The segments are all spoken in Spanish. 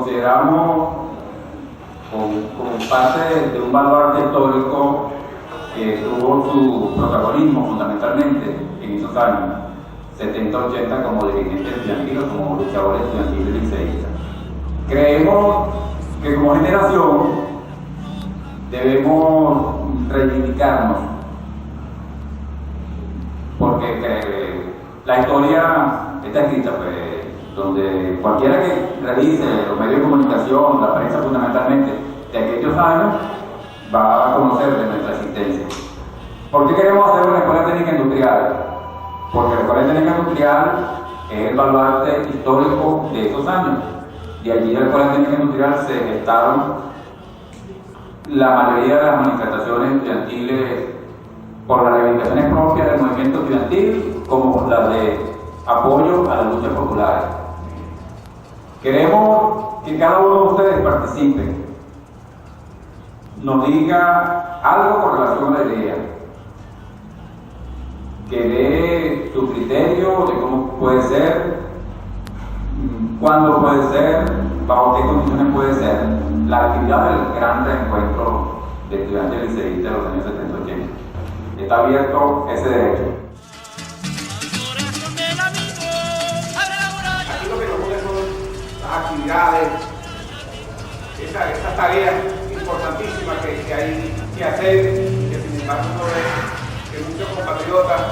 consideramos como parte de un baluarte histórico que tuvo su protagonismo fundamentalmente en esos años 70-80 como dirigentes estudiantiles, como luchadores estudiantiles y liceístas. Creemos que como generación debemos reivindicarnos, porque la historia está escrita, pues, donde cualquiera que revise los medios de comunicación, la prensa fundamentalmente, de aquellos años, va a conocer de nuestra existencia. ¿Por qué queremos hacer una escuela técnica industrial? Porque la escuela técnica industrial es el baluarte histórico de esos años. De allí de la escuela técnica industrial se gestaron la mayoría de las manifestaciones estudiantiles por las reivindicaciones propias del movimiento estudiantil, como las de apoyo a las luchas populares. Queremos que cada uno de ustedes participe, nos diga algo con relación a la idea, que dé su criterio de cómo puede ser, cuándo puede ser, bajo qué condiciones puede ser la actividad del gran reencuentro de estudiantes liceístas de los años 70-80. Está abierto ese derecho. Aquí lo que nos une son las actividades, esas tareas importantísimas que hay que hacer, que sin embargo no ven que muchos compatriotas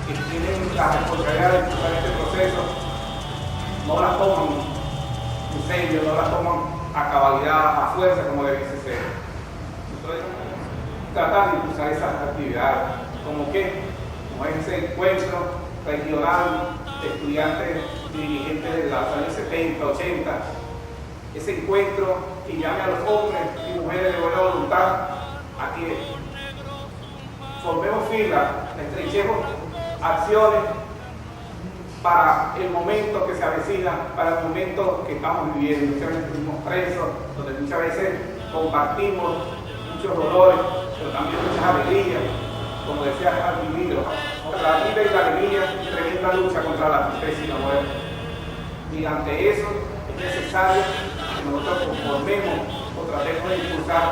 que tienen la responsabilidad de impulsar este proceso no las toman en serio, no las toman a cabalidad, a fuerza como debiese ser. Entonces, tratar de impulsar esas actividades, como ese encuentro regional de estudiantes dirigentes de los años 70, 80, ese encuentro que llame a los hombres y mujeres de buena voluntad a que formemos fila, estrechemos acciones para el momento que se avecina, para el momento que estamos viviendo. Muchas veces estuvimos presos, donde muchas veces compartimos muchos dolores, pero también muchas alegrías, como decía Javi Libro, la vida y la alegría, tremenda lucha contra la tristeza y la muerte. Y ante eso es necesario que nosotros conformemos o tratemos de impulsar.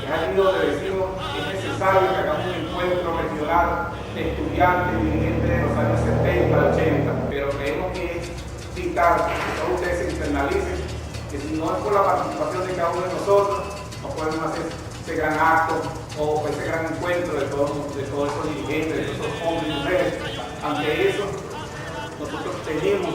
Es allí donde decimos que es necesario que hagamos un encuentro regional de estudiantes y dirigentes de los años 70, 80, pero creemos que es vital que todos ustedes se internalicen, que si no es por la participación de cada uno de nosotros, no podemos hacer ese gran acto o ese gran encuentro de todos esos dirigentes, de todos esos hombres y mujeres. Ante eso, nosotros tenemos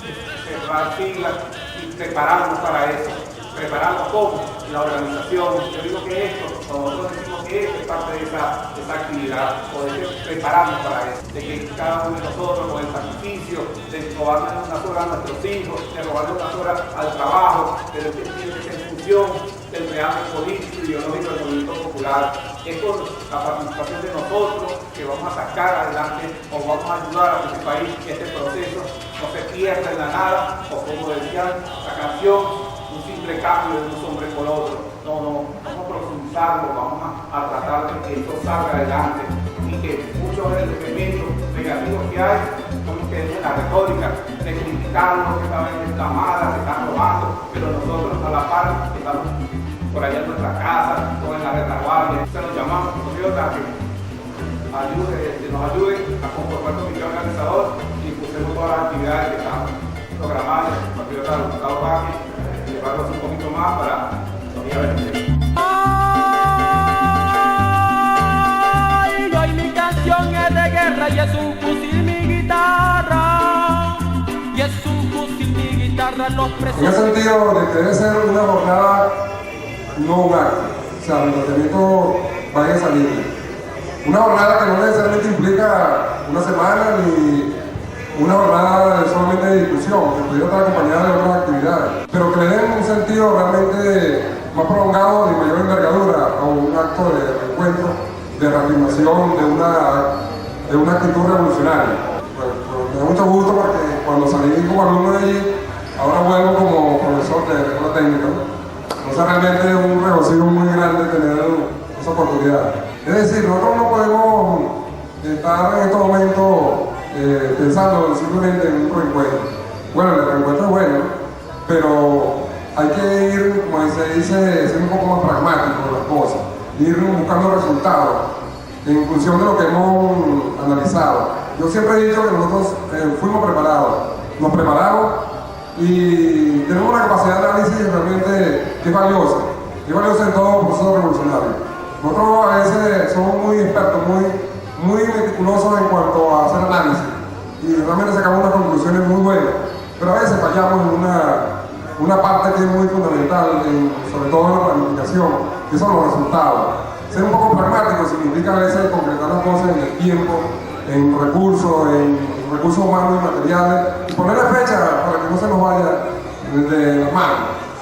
que cerrar filas y prepararnos para eso. Prepararnos como la organización. Yo digo que esto, cuando nosotros decimos que esto es parte de esa actividad, o de prepararnos para eso, de que cada uno de nosotros con el sacrificio, de robarle unas horas a nuestros hijos, de robarle unas horas al trabajo, de lo que tiene que ser en función del real político y ideológico del movimiento popular. Es con la participación de nosotros que vamos a sacar adelante o vamos a ayudar a que este país, que este proceso no se pierda en la nada, o como decía la canción, un simple cambio de un hombre por otro. No, vamos a profundizarlo, vamos a tratar de que esto salga adelante y que muchos de los elementos negativos que hay son los que es la retórica de criticar los que están en esta mala, que están robando, pero nosotros a la par estamos por allá en nuestra casa, o en la retaguardia. Se nos llamamos compatriotas que nos ayuden a conformar el comité organizador y pusemos todas las actividades que están programadas. El compatriota Gustavo Vázquez llevarlos un poquito más para los días 26. Ay, hoy mi canción es de guerra y es un fusil mi guitarra, y es un fusil mi guitarra los presos. En ese sentido, de que debe ser una jornada, no un acto, o sea, el planteamiento vaya a salir. Una jornada que no necesariamente implica una semana ni una jornada solamente de discusión, que podría estar acompañada de otras actividades, pero que le den un sentido realmente más prolongado y mayor envergadura a un acto de encuentro, de reafirmación de una actitud revolucionaria. Pues, me da mucho gusto porque cuando salí como alumno de allí, ahora vuelvo como profesor de escuela técnica, ¿no? Entonces realmente es un regocijo muy grande tener esa oportunidad. Es decir, nosotros no podemos estar en estos momentos pensando simplemente en un reencuentro. Bueno, el reencuentro es bueno, pero hay que ir, como se dice, ser un poco más pragmático con las cosas, ir buscando resultados en función de lo que hemos analizado. Yo siempre he dicho que nosotros fuimos preparados, nos preparamos y tenemos una capacidad de análisis realmente que es valiosa en todo proceso revolucionario. Nosotros a veces somos muy expertos, muy meticulosos en cuanto a hacer análisis y realmente sacamos unas conclusiones muy buenas, pero a veces fallamos en una parte que es muy fundamental, sobre todo en la planificación, que son los resultados. Ser un poco pragmático significa a veces concretar las cosas en el tiempo, en recursos humanos y materiales, y ponerle fecha para que no se nos vaya de las manos.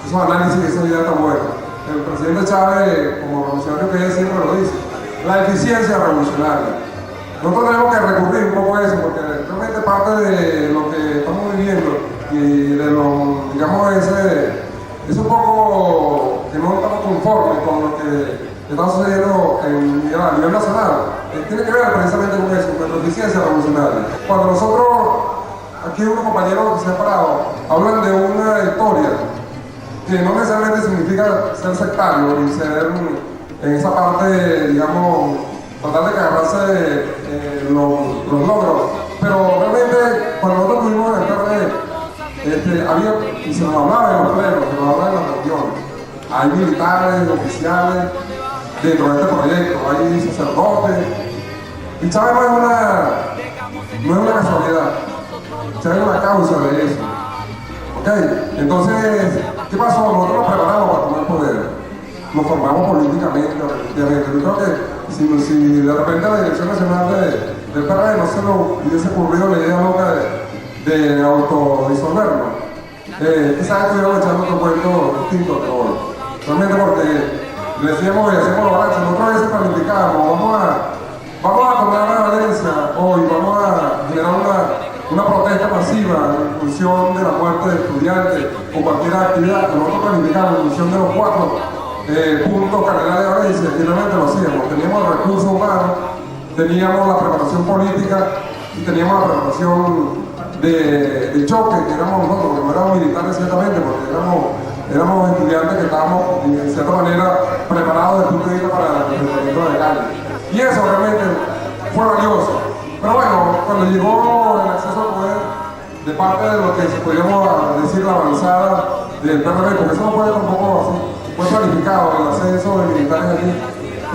Esos análisis y esa idea tan buena. El presidente Chávez, como revolucionario que es, siempre lo dice, la eficiencia revolucionaria. Nosotros tenemos que recurrir un poco a eso, porque realmente parte de lo que estamos viviendo y de lo, digamos, es un poco que no estamos conformes con lo que está sucediendo a nivel nacional. Tiene que ver precisamente con eso, con la eficiencia revolucionaria. Cuando nosotros, aquí unos compañeros que se han parado, hablan de una historia, que no necesariamente significa ser sectario y ser en esa parte, digamos, tratar de que agarrarse los logros. Pero realmente, cuando nosotros tuvimos en el PRD, había, y se nos hablaba en los plenos, se nos hablaba en las reuniones. Hay militares, oficiales dentro de este proyecto, hay sacerdotes. Y Chávez no es una casualidad, Chávez es una causa de eso. ¿Okay? Entonces, ¿qué pasó? Nosotros nos preparamos para tomar poder, nos formamos políticamente, efectivamente. Yo creo que si de repente la Dirección Nacional del PRD no se nos hubiese ocurrido la idea loca de autodisolvernos, quizás estuviéramos echando otro cuento distinto que hoy. Realmente porque le decíamos y hacemos los balances, nosotros a veces planificamos, vamos a tomar la Valencia hoy, vamos a generar una protesta masiva en función de la muerte de estudiantes o cualquier actividad que nosotros planificamos en función de los 4 puntos cardenales de Valencia, y realmente lo hacíamos. Teníamos el recurso humano, teníamos la preparación política y teníamos la preparación de choque, que éramos nosotros, porque no éramos militares ciertamente, porque éramos estudiantes que estábamos en cierta manera preparados desde el punto de vista para el enfrentamiento de calle. Y eso realmente fue valioso. Pero bueno, cuando llegó el acceso al poder de parte de lo que se podríamos decir la avanzada del PRD, porque eso no fue tampoco así, fue planificado el ascenso de militares allí.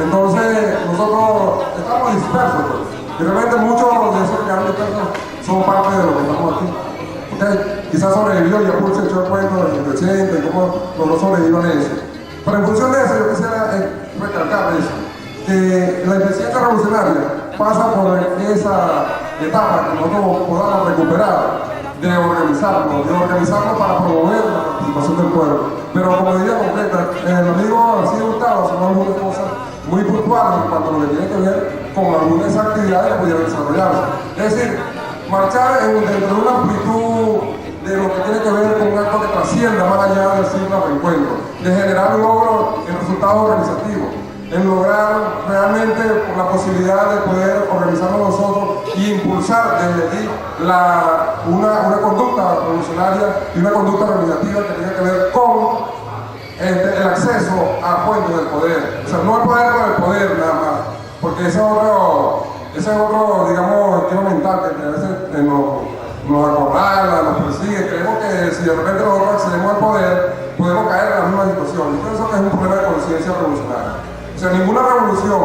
Entonces nosotros estamos dispersos, pues. Y realmente muchos de esos que quedaron dispersos son parte de lo que estamos aquí. ¿Okay? Quizás sobrevivió y Apul se echó el cuento del 180 y cómo logró sobrevivir a eso. Pero en función de eso yo quisiera recalcar eso, que la eficiencia revolucionaria pasa por esa etapa que nosotros podamos recuperar de organizarnos para promover la participación del pueblo. Pero como diría completa, el amigo García Hurtado son algunas cosas muy puntuales en cuanto a lo que tiene que ver con algunas actividades que pudieran desarrollarse. Es decir, marchar dentro de una amplitud de lo que tiene que ver con un acto que trascienda más allá del simple reencuentro, de generar logros en resultados organizativos, en lograr realmente la posibilidad de poder organizarnos nosotros y impulsar desde allí una conducta revolucionaria y una conducta organizativa que tenga que ver con el acceso a fuentes del poder. O sea, no el poder por el poder nada más, porque ese es otro, digamos, esquema mental que a veces nos acorrala, nos persigue. Creemos que si de repente nosotros accedemos al poder, podemos caer en la misma situación. Yo pienso que es un problema de conciencia revolucionaria. O sea, ninguna revolución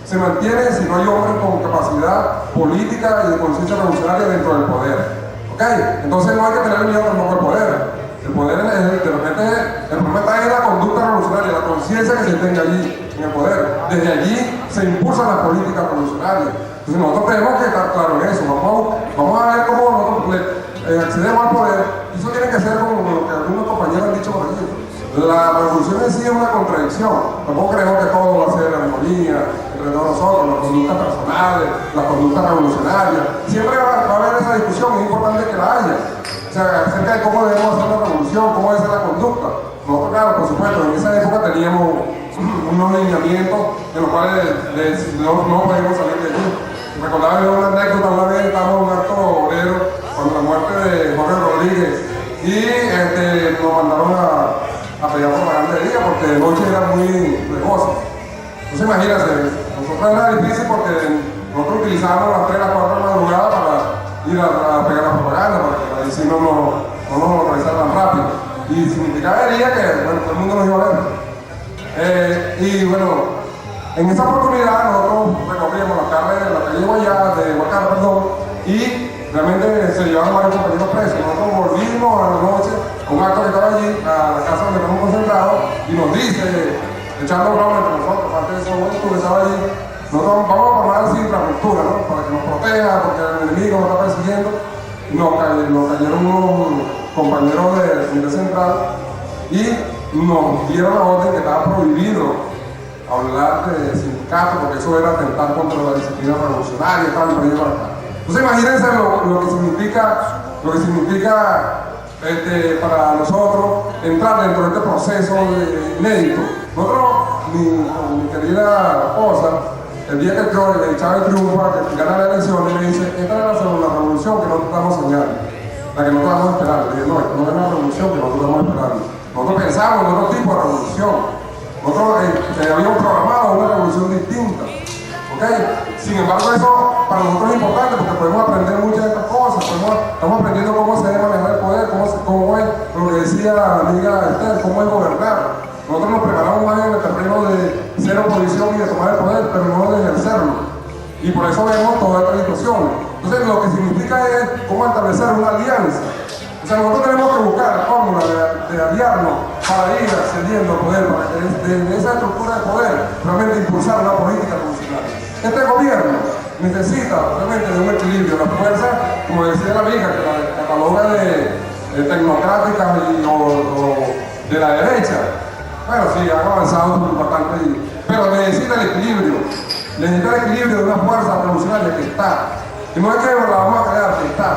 se mantiene si no hay hombres con capacidad política y de conciencia revolucionaria dentro del poder. ¿Ok? Entonces no hay que tener miedo tampoco al poder. El poder, de repente, el problema está en la conducta revolucionaria, la conciencia que se tenga allí en el poder. Desde allí se impulsan las políticas revolucionarias. Entonces nosotros tenemos que estar claros en eso. Vamos a ver cómo nosotros accedemos al poder. Y eso tiene que ser como lo que algunos compañeros han dicho por aquí. La revolución en sí es una contradicción. Tampoco creemos que todo va a ser armonía entre todos nosotros, las conductas personales, las conductas revolucionarias. Siempre va a haber esa discusión, es importante que la haya. O sea, acerca de cómo debemos hacer la revolución, cómo debe ser la conducta. Nosotros, claro, por supuesto, en esa época teníamos unos lineamientos en los cuales no podíamos salir de allí. Recordaba yo una anécdota, una vez estábamos en un acto obrero cuando la muerte de Jorge Rodríguez, y nos mandaron a pedir propaganda de día porque de noche era muy riesgoso. Entonces imagínense, nosotros era difícil porque nosotros utilizábamos las 3 a las 4 de la madrugada para ir a pegar la propaganda, para que ahí sí no nos localizaran tan rápido. Y significaría que bueno, todo el mundo nos iba a ver. Y bueno, en esa oportunidad nosotros recorríamos la calle Guacara, y realmente se llevaron varios compañeros presos. Nosotros volvimos a la noche con un acto que estaba allí, a la casa donde estamos concentrados, y nos dice, echando broma entre nosotros, parte de ese momento que estaba allí, nosotros vamos a formar así infraestructura, ¿no? Para que nos proteja, porque el enemigo nos está persiguiendo. Nos cayeron unos compañeros del Comité Central y nos dieron la orden que estaba prohibido hablar de sindicato, porque eso era atentar contra la disciplina revolucionaria y tal, y para acá. Entonces imagínense lo que significa para nosotros entrar dentro de este proceso inédito. Nosotros, mi querida esposa, el día que Chávez triunfa, que gana la elección, le dice, esta es la revolución que nosotros estamos soñando, la que nosotros estamos esperando. Le dice, no, esta no es la revolución que nosotros estamos esperando. Nosotros pensamos en otro tipo de revolución. Nosotros habíamos programado una revolución distinta. ¿Okay? Sin embargo, eso para nosotros es importante porque podemos aprender muchas de estas cosas. Estamos aprendiendo cómo se debe manejar el poder, cómo es, lo que decía la amiga Esther, cómo es gobernar. Nosotros nos preparamos más en el terreno de ser oposición y de tomar el poder, pero no de ejercerlo. Y por eso vemos toda esta discusión. Entonces, lo que significa es cómo establecer una alianza. O sea, nosotros tenemos que buscar la fórmula de aliarnos para ir accediendo al poder, para que desde esa estructura de poder realmente impulsar una política revolucionaria. Este gobierno necesita realmente de un equilibrio. La fuerza, como decía la amiga, que la cataloga de tecnocrática o de la derecha. Bueno, sí, han avanzado bastante, pero necesita el equilibrio. Necesita el equilibrio de una fuerza revolucionaria que está. Y no es que la vamos a crear, que está.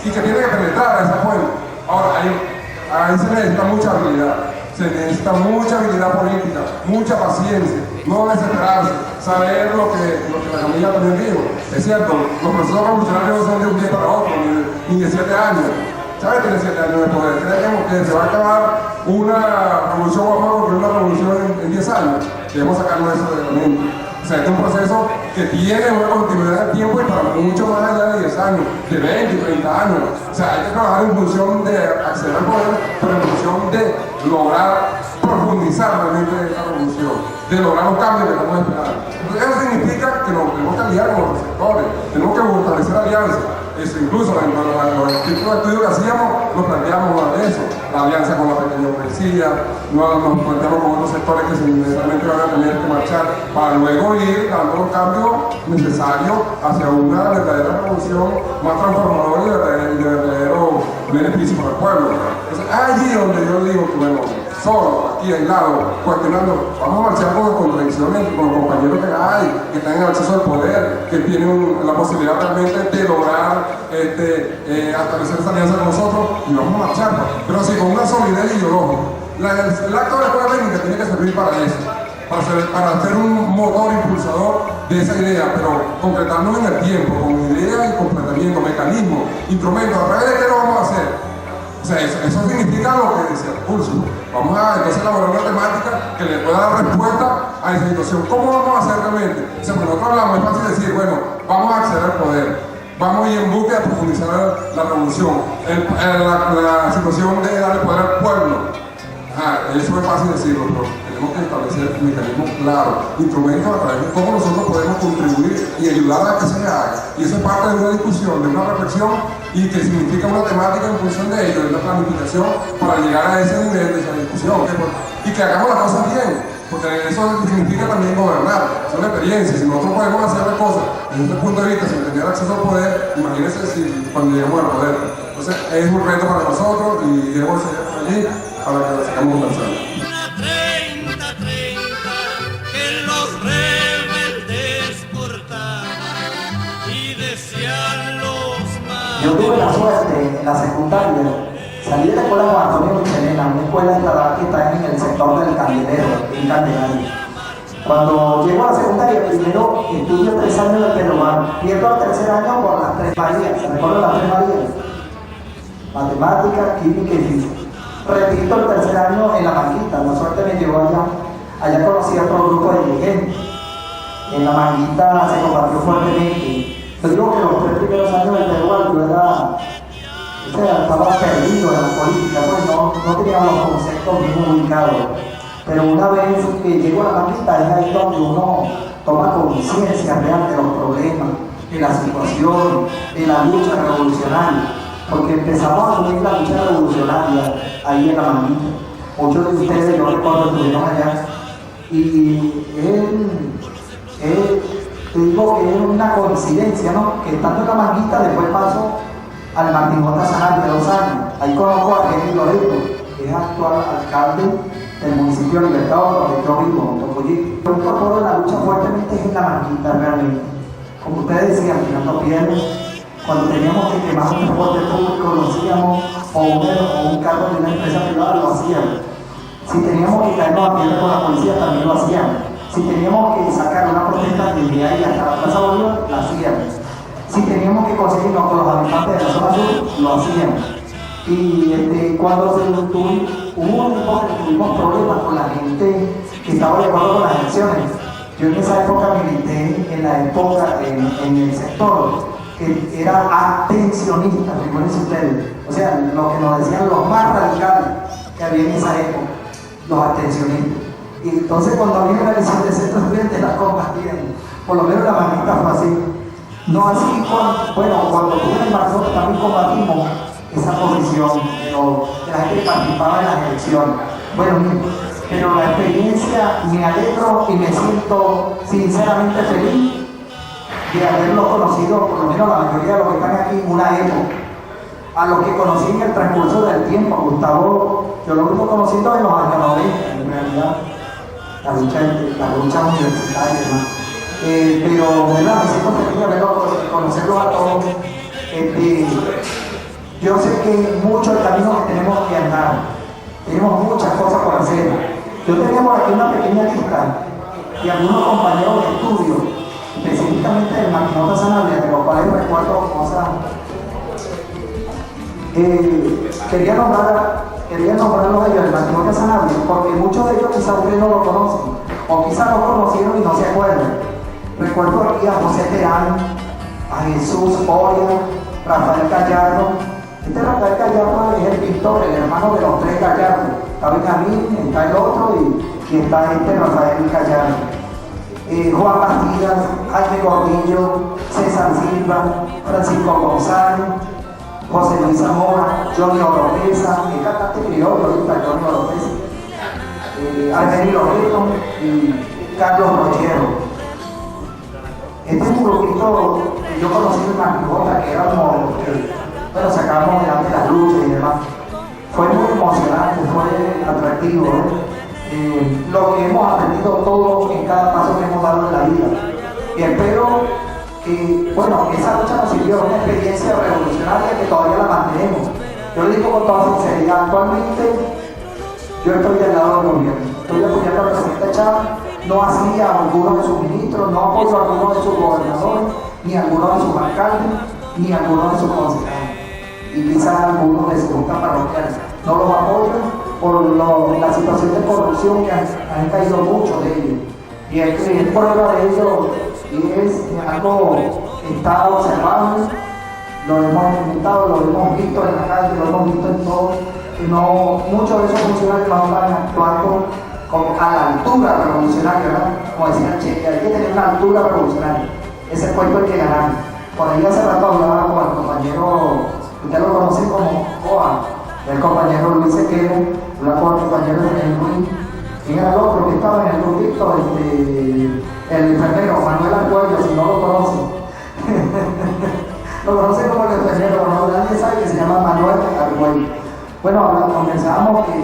Y que tiene que penetrar a esa fuente. Ahora, ahí se necesita mucha habilidad. Se necesita mucha habilidad política, mucha paciencia, no desesperarse, saber lo que la familia también dijo. Es cierto, los procesos revolucionarios no son de un día para otro, ni de 7 años. ¿Sabes? Tiene 7 años de poder. Creemos que se va a acabar una revolución, vamos a construir una revolución en 10 años. Debemos sacarnos eso de la mente. O sea, este es un proceso que tiene una continuidad de tiempo y para mucho más allá de 10 años, de 20, 30 años. O sea, hay que trabajar en función de acceder al poder, pero en función de lograr profundizar realmente esta revolución, de lograr los cambios que estamos esperando. Entonces, eso significa que nos tenemos que aliar con los sectores, tenemos que fortalecer alianzas. Eso, incluso en los tipos de estudios que hacíamos, nos planteamos eso, la alianza con la pequeña burguesía, nos planteamos con otros sectores que necesariamente van a tener que marchar para luego ir dando los cambios necesarios hacia una verdadera revolución más transformadora y de verdadero beneficio para el pueblo. Entonces, allí donde yo digo que, bueno, solo, aquí aislado, cuestionando, vamos a marchar con las contradicciones, con los compañeros que hay, que están en acceso al poder, que tienen la posibilidad realmente de lograr establecer esa alianza con nosotros, y vamos a marchar, pero sí con una solidez ideológica. El acto de la escuela técnica tiene que servir para eso, para ser un motor impulsador de esa idea, pero concretándolo en el tiempo, con idea y completamiento, mecanismos, instrumentos, a través de qué lo vamos a hacer. O sea, eso significa lo que decía el curso. Vamos a entonces elaborar una temática que le pueda dar respuesta a esa situación. ¿Cómo vamos a hacer realmente? O sea, cuando nosotros hablamos es fácil decir, bueno, vamos a acceder al poder. Vamos a ir en busca de profundizar la revolución. La situación de darle poder al pueblo. Eso es fácil decirlo, pero tenemos que establecer mecanismos claros, instrumentos a través de cómo nosotros podemos contribuir y ayudar a que se haga. Y eso es parte de una discusión, de una reflexión, y que significa una temática en función de ello, de una planificación para llegar a ese nivel de esa discusión. Y que hagamos las cosas bien, porque eso significa también gobernar, es una experiencia. Si nosotros podemos hacer las cosas desde este punto de vista sin tener acceso al poder, imagínense cuando lleguemos al poder. Entonces es un reto para nosotros y debemos seguir por allí para que lo sigamos conversando. Una 30-30 que los rebeldes cortaban y decían los más. Yo tuve la suerte en la secundaria. Salí de la escuela Juan Antonio Michelena, una escuela estatal que está en el sector del Candelero, en Candelaria. Cuando llego a la secundaria, primero estudio 3 años de Peromán, pierdo al tercer año por las 3 Marías, ¿se recuerdan las 3 Marías? matemática, química y física. Repito el tercer año en la Manguita, la suerte me llevó allá. Allá conocí a otro grupo de dirigentes. En la Manguita se combatió fuertemente. Yo digo que los 3 primeros años del Perú yo estaba perdido en la política, pues no tenía los conceptos bien ubicados. Pero una vez que llego a la Manguita es ahí donde uno toma conciencia real de los problemas, de la situación, de la lucha revolucionaria. Porque empezamos a asumir la lucha revolucionaria ahí en la Manguita. Muchos de ustedes, yo recuerdo, estuvieron allá. Y te digo que es una coincidencia, ¿no? Que estando en la Manguita, después paso al Martín J. Sanabria de 2 años. Ahí conozco a Henry Loreto, que es actual alcalde del municipio de Libertador, donde yo vivo, en Topollillo. Yo incorporo la lucha fuertemente en la Manguita, realmente. Como ustedes decían, tirando piedras. Cuando teníamos que quemar un transporte público, lo hacíamos, o un carro de una empresa privada, lo hacíamos. Si teníamos que caernos a piedra con la policía, también lo hacíamos. Si teníamos que sacar una protesta desde ahí hasta la Plaza Bolívar, lo hacíamos. Si teníamos que conseguirnos con los habitantes de la zona sur, lo hacíamos. Y cuando hubo un tiempo que tuvimos problemas con la gente que estaba de acuerdo con las elecciones. Yo en esa época milité en la época en el sector que era abstencionista, fíjense ustedes. O sea, lo que nos decían los más radicales que había en esa época, los abstencionistas. Y entonces cuando había una elección de centro estudiantes la combatían. Por lo menos la Manguita fue así. No así cuando tuve en el Barcelona también combatimos esa posición de la gente que participaba en las elecciones. Bueno, pero la experiencia me alegro y me siento sinceramente feliz de haberlo conocido, por lo menos la mayoría de los que están aquí, en una época. A los que conocí en el transcurso del tiempo, Gustavo, yo lo vengo conociendo en los años 90, en realidad, la lucha universitaria, ¿no? Pero, ¿verdad? Me siento feliz de conocerlos a todos. Yo sé que mucho el camino que tenemos que andar, tenemos muchas cosas por hacer. Yo tenía por aquí una pequeña lista de algunos compañeros de estudio, específicamente del Martín J. Sanabria, de los cuales recuerdo cosas. Quería nombrarlos a ellos, el Martín J. Sanabria, porque muchos de ellos quizás ustedes no lo conocen, o quizás lo conocieron y no se acuerdan. Recuerdo aquí a José Terán, a Jesús Oria, Rafael Gallardo. Rafael Gallardo es el pintor, el hermano de los 3 Gallardo. Está Benjamín, está el otro y está Rafael Gallardo. Juan Bastidas, Jaime Gordillo, César Silva, Francisco González, José Luis Zamora, Johnny Oropesa, el cantante criollo ahorita, Johnny Oropesa, Armeni Loreto y Carlos Rochero. Este es un grupito que yo conocí en Marquijota, que éramos los que sacábamos delante las luchas y demás. Fue muy emocionante, fue atractivo. Lo que hemos aprendido todos en cada paso que hemos dado en la vida. Y espero que, esa lucha nos sirvió una experiencia revolucionaria que todavía la mantenemos. Yo le digo con toda sinceridad, actualmente yo estoy del lado del gobierno. Estoy apoyando al presidente Chávez, no así a algunos de sus ministros, no apoyo a algunos de sus gobernadores, ni a algunos de sus alcaldes, ni a algunos de sus concejales. Y quizás algunos de sus juntas parroquiales. No los apoyo por la situación de corrupción que han caído muchos de ellos. Y es prueba de ello, y es algo que está observable, lo hemos experimentado, lo hemos visto en la calle, lo hemos visto en todo, que muchos de esos funcionarios no están actuando como a la altura revolucionaria, ¿verdad? Como decía Che, hay que tener una altura revolucionaria. Ese puesto hay que ganar. Por ahí hace rato hablaba con el compañero, usted lo conoce como Coa, el compañero Luis Sequero, hablaba con el compañero de Luis. ¿Quién era el otro que estaba en el grupito? El enfermero, Manuel Argüello, si no lo conocen. Lo conocen como el enfermero, no nadie sabe que se llama Manuel Argüello. Bueno, conversábamos que,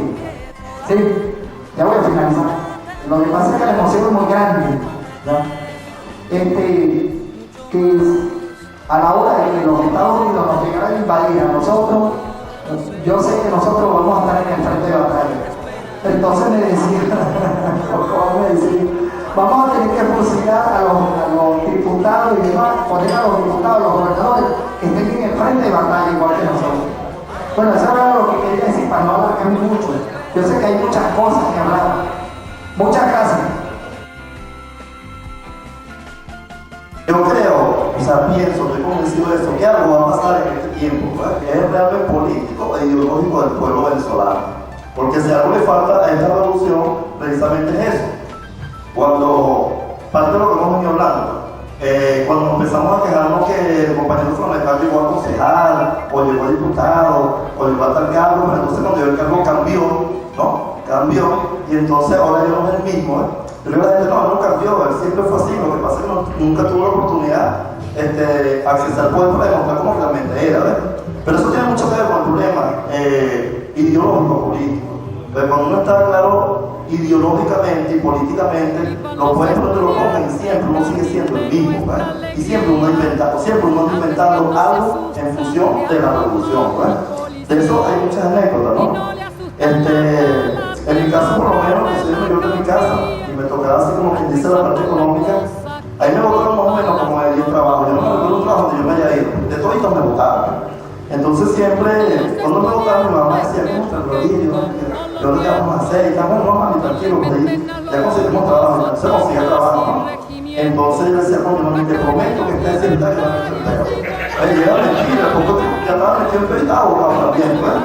sí, ya voy a finalizar. Lo que pasa es que la emoción es muy grande, ¿ya? Que a la hora de que los Estados Unidos nos llegaran a invadir a nosotros, yo sé que nosotros vamos a estar en el frente de batalla. Entonces me decía, vamos a tener que fusilar a los diputados y demás, poner a los diputados, a los gobernadores que estén en el frente de batalla igual que nosotros. Bueno, eso era lo que quería decir para no alargarme mucho. Yo sé que hay muchas cosas que hablar. Muchas gracias. Yo creo, o sea, pienso, estoy convencido de eso, que algo va a pasar en este tiempo, ¿verdad? Que es realmente político e ideológico del pueblo venezolano. Porque si algo le falta a esta revolución, precisamente es eso. Cuando, parte de lo que hemos venido hablando, cuando empezamos a quejarnos que el compañero Fromental llegó a concejal, o llegó a diputado, o llegó a tal cargo, pero entonces cuando llegó el cargo cambió, ¿no? Cambió, y entonces ahora ya no es el mismo, Yo le digo a la gente, no cambió, él siempre fue así, lo que pasa es que nunca tuvo la oportunidad de acceder al poder para demostrar cómo realmente era, ¿ves? Pero eso tiene mucho que ver con el problema ideológico político. Pero cuando uno está claro ideológicamente y políticamente, lo pueden donde lo pongan y siempre uno sigue siendo el mismo, ¿verdad? Y siempre uno inventando algo en función de la revolución, ¿verdad? De eso hay muchas anécdotas, ¿no? En mi caso, por lo menos, que soy el mayor de mi casa, y me tocaba así como quien dice la parte económica, ahí me botaron más o menos como de 10 trabajos. Yo no me recuerdo un trabajo donde yo me haya ido, de toditos me botaron. Entonces siempre, cuando me botaron, mi mamá decía, ¿cómo está el rodillo? Yo lo que vamos a hacer, y estamos, no, mami, tranquilo, por ahí ya conseguimos trabajo, se consigue trabajo, ¿no? Entonces yo le decía, coño, mami, te prometo que estés sentada que no me entrego. Ahí era mentira, porque ya estaba metido en peritado, abogado también, ¿verdad?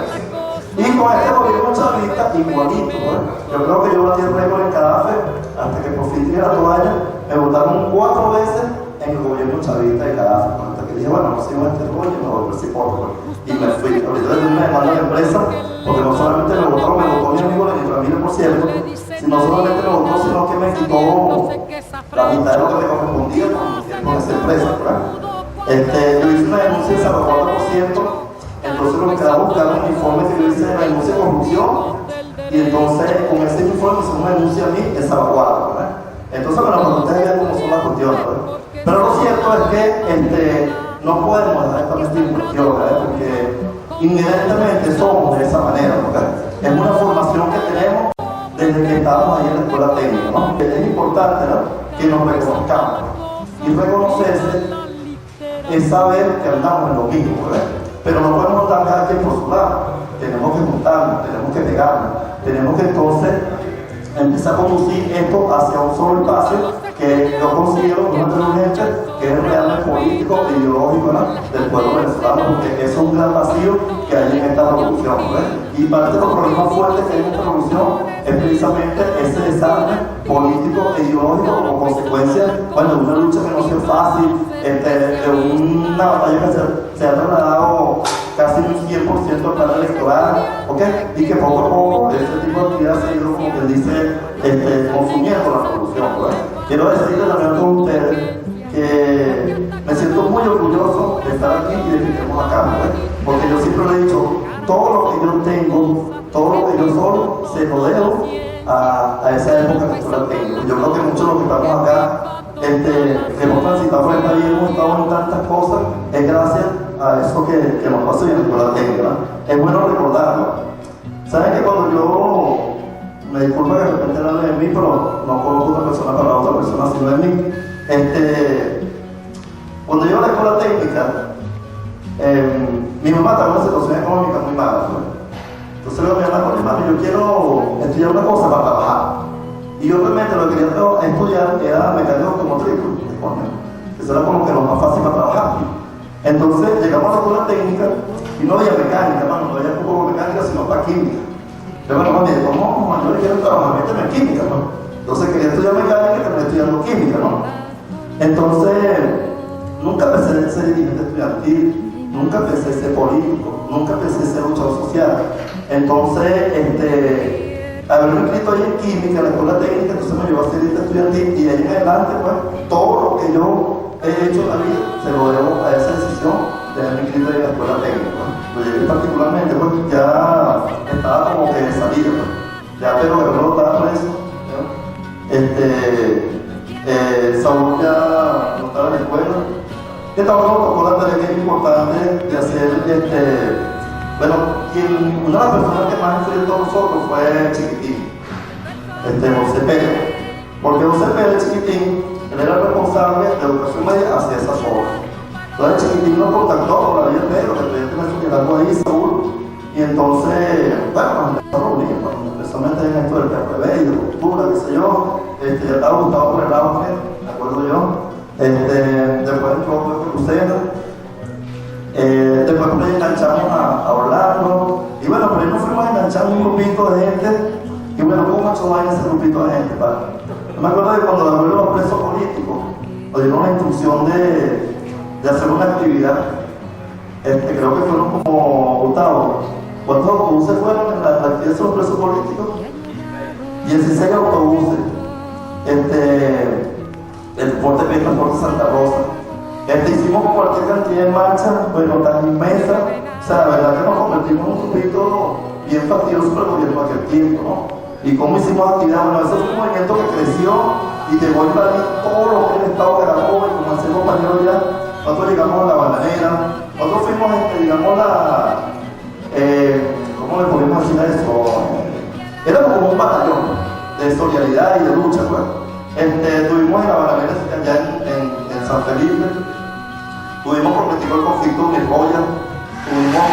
Y con este gobierno chavista, igualito, ¿verdad? Yo creo que yo batí el récord en Cadafe, hasta que por fin tiré la toalla, me votaron 4 veces en el gobierno chavista de Cadafe, hasta que dije, bueno, no sigo este rollo, me voy a ver si puedo, y me fui. Ahorita me demanda la empresa, porque no solamente me votó mi amigo de mi familia, por cierto, no solamente me votó, sino que me quitó la mitad de lo que me correspondía con esa empresa, ¿verdad? Yo hice una denuncia de 4%, entonces lo que quedaba buscar un informe que yo hice de la denuncia de corrupción, y entonces con ese informe hice una denuncia a mí de salvaguarda, ¿verdad? Entonces, bueno, para ustedes vean cómo son las cuestiones, ¿verdad? Pero lo cierto es que no podemos dejar esta cuestión, ¿verdad? Porque inmediatamente somos de esa manera, ¿verdad? Es una formación que tenemos desde que estamos ahí en la escuela técnica, ¿no? Es importante, ¿no?, que nos reconozcamos, y reconocerse es saber que andamos en lo mismo, ¿verdad? Pero no podemos estar cada quien por su lado, tenemos que juntarnos, tenemos que pegarnos, tenemos que entonces empezar a conducir esto hacia un solo espacio que yo considero una urgente, que es realmente político e ideológico, ¿no?, del pueblo venezolano, porque eso es un gran vacío que hay en esta revolución, ¿ves? Y parte de los problemas fuertes que hay en esta revolución es precisamente ese desarme político e ideológico como consecuencia, bueno, de una lucha que no sea fácil, de una batalla que se ha trasladado casi un 100% al plan electoral, ¿ok? Y que poco a poco ese tipo de actividad se ha ido, como que dice, consumiendo la revolución, ¿verdad? Quiero decirles también a todos ustedes que me siento muy orgulloso de estar aquí y de que estemos acá, ¿verdad? Porque yo siempre le he dicho, todo lo que yo tengo, todo lo que yo soy, se lo debo a esa época que yo la tengo. Yo creo que muchos de los que estamos acá, que hemos transitado por el país, hemos estado en tantas cosas, es gracias a eso que nos pasó y en la escuela técnica, ¿verdad? Es bueno recordarlo. ¿Saben que cuando yo, me disculpa que de repente no hable de mí, pero no conozco una persona para otra persona sino de mí, cuando yo iba a la escuela técnica, mi mamá estaba en una situación económica muy mala, ¿no? Entonces le digo a mi mamá, oye, mami, yo quiero estudiar una cosa para trabajar. Y yo realmente lo que quería estudiar era mecánica automotriz, que eso era como que lo más fácil para trabajar. Entonces llegamos a la escuela técnica y no había mecánica, mano, no había poco mecánica, sino para química. Pero bueno, mami, como yo quiero trabajar, méteme en química, ¿no? Entonces quería estudiar mecánica y terminé estudiando química, ¿no? Entonces, nunca pensé en ser dirigente estudiantil, nunca pensé en ser político, nunca pensé en ser luchador social. Entonces, haberme inscrito ahí en química, en la escuela técnica, entonces me llevó a ser dirigente estudiantil, y de ahí en adelante, pues, todo lo que yo he hecho en la vida se lo debo a esa decisión de haberme inscrito ahí en la escuela técnica. Lo llegué particularmente, pues, ya estaba como que de salida, pues. Ya pero que no estaba preso, ¿no? Saúl ya no estaba en la escuela. Y estaba tocó la tarea que es importante de hacer, bueno, una de las personas que más enfrentó a nosotros fue Chiquitín, José Pérez. Porque José Pérez, Chiquitín, él era el responsable de educación media hacia esas obras. Entonces Chiquitín nos contactó por la vía de Pedro, que estuviera algo ahí, Saúl, Y entonces, bueno, nos empezó a reunir, especialmente en esto del PRB y de cultura, qué sé yo. Ya estaba gustado por el auge, me acuerdo yo. Después entró Crucero. Después por ahí enganchamos a Orlando. Y bueno, por ahí nos fuimos enganchando un grupito de gente. Y bueno, ¿cómo hecho vaina ese grupito de gente, padre? Yo me acuerdo de cuando la abuelo los presos políticos nos dieron la instrucción de hacer una actividad. Creo que fueron como Gustavo. ¿Cuántos autobuses fueron en la actividad de los presos políticos? 16 autobuses. El Transporte P, Transporte Santa Rosa. Hicimos cualquier cantidad de marchas, bueno, tan inmensa. O sea, la verdad que nos convertimos en un grupito bien fastidioso para el gobierno de aquel tiempo, ¿no? Y cómo hicimos actividad, bueno, eso fue un movimiento que creció y llegó a invadir todo lo que es el estado de Carabobo, y como decía el compañero ya, nosotros llegamos a La Bananera, nosotros fuimos, digamos, ¿cómo le podemos decir a eso? Éramos como un batallón de solidaridad y de lucha, pues. Tuvimos en La Bananera, allá en San Felipe, tuvimos prometido el conflicto de Joya. Tuvimos,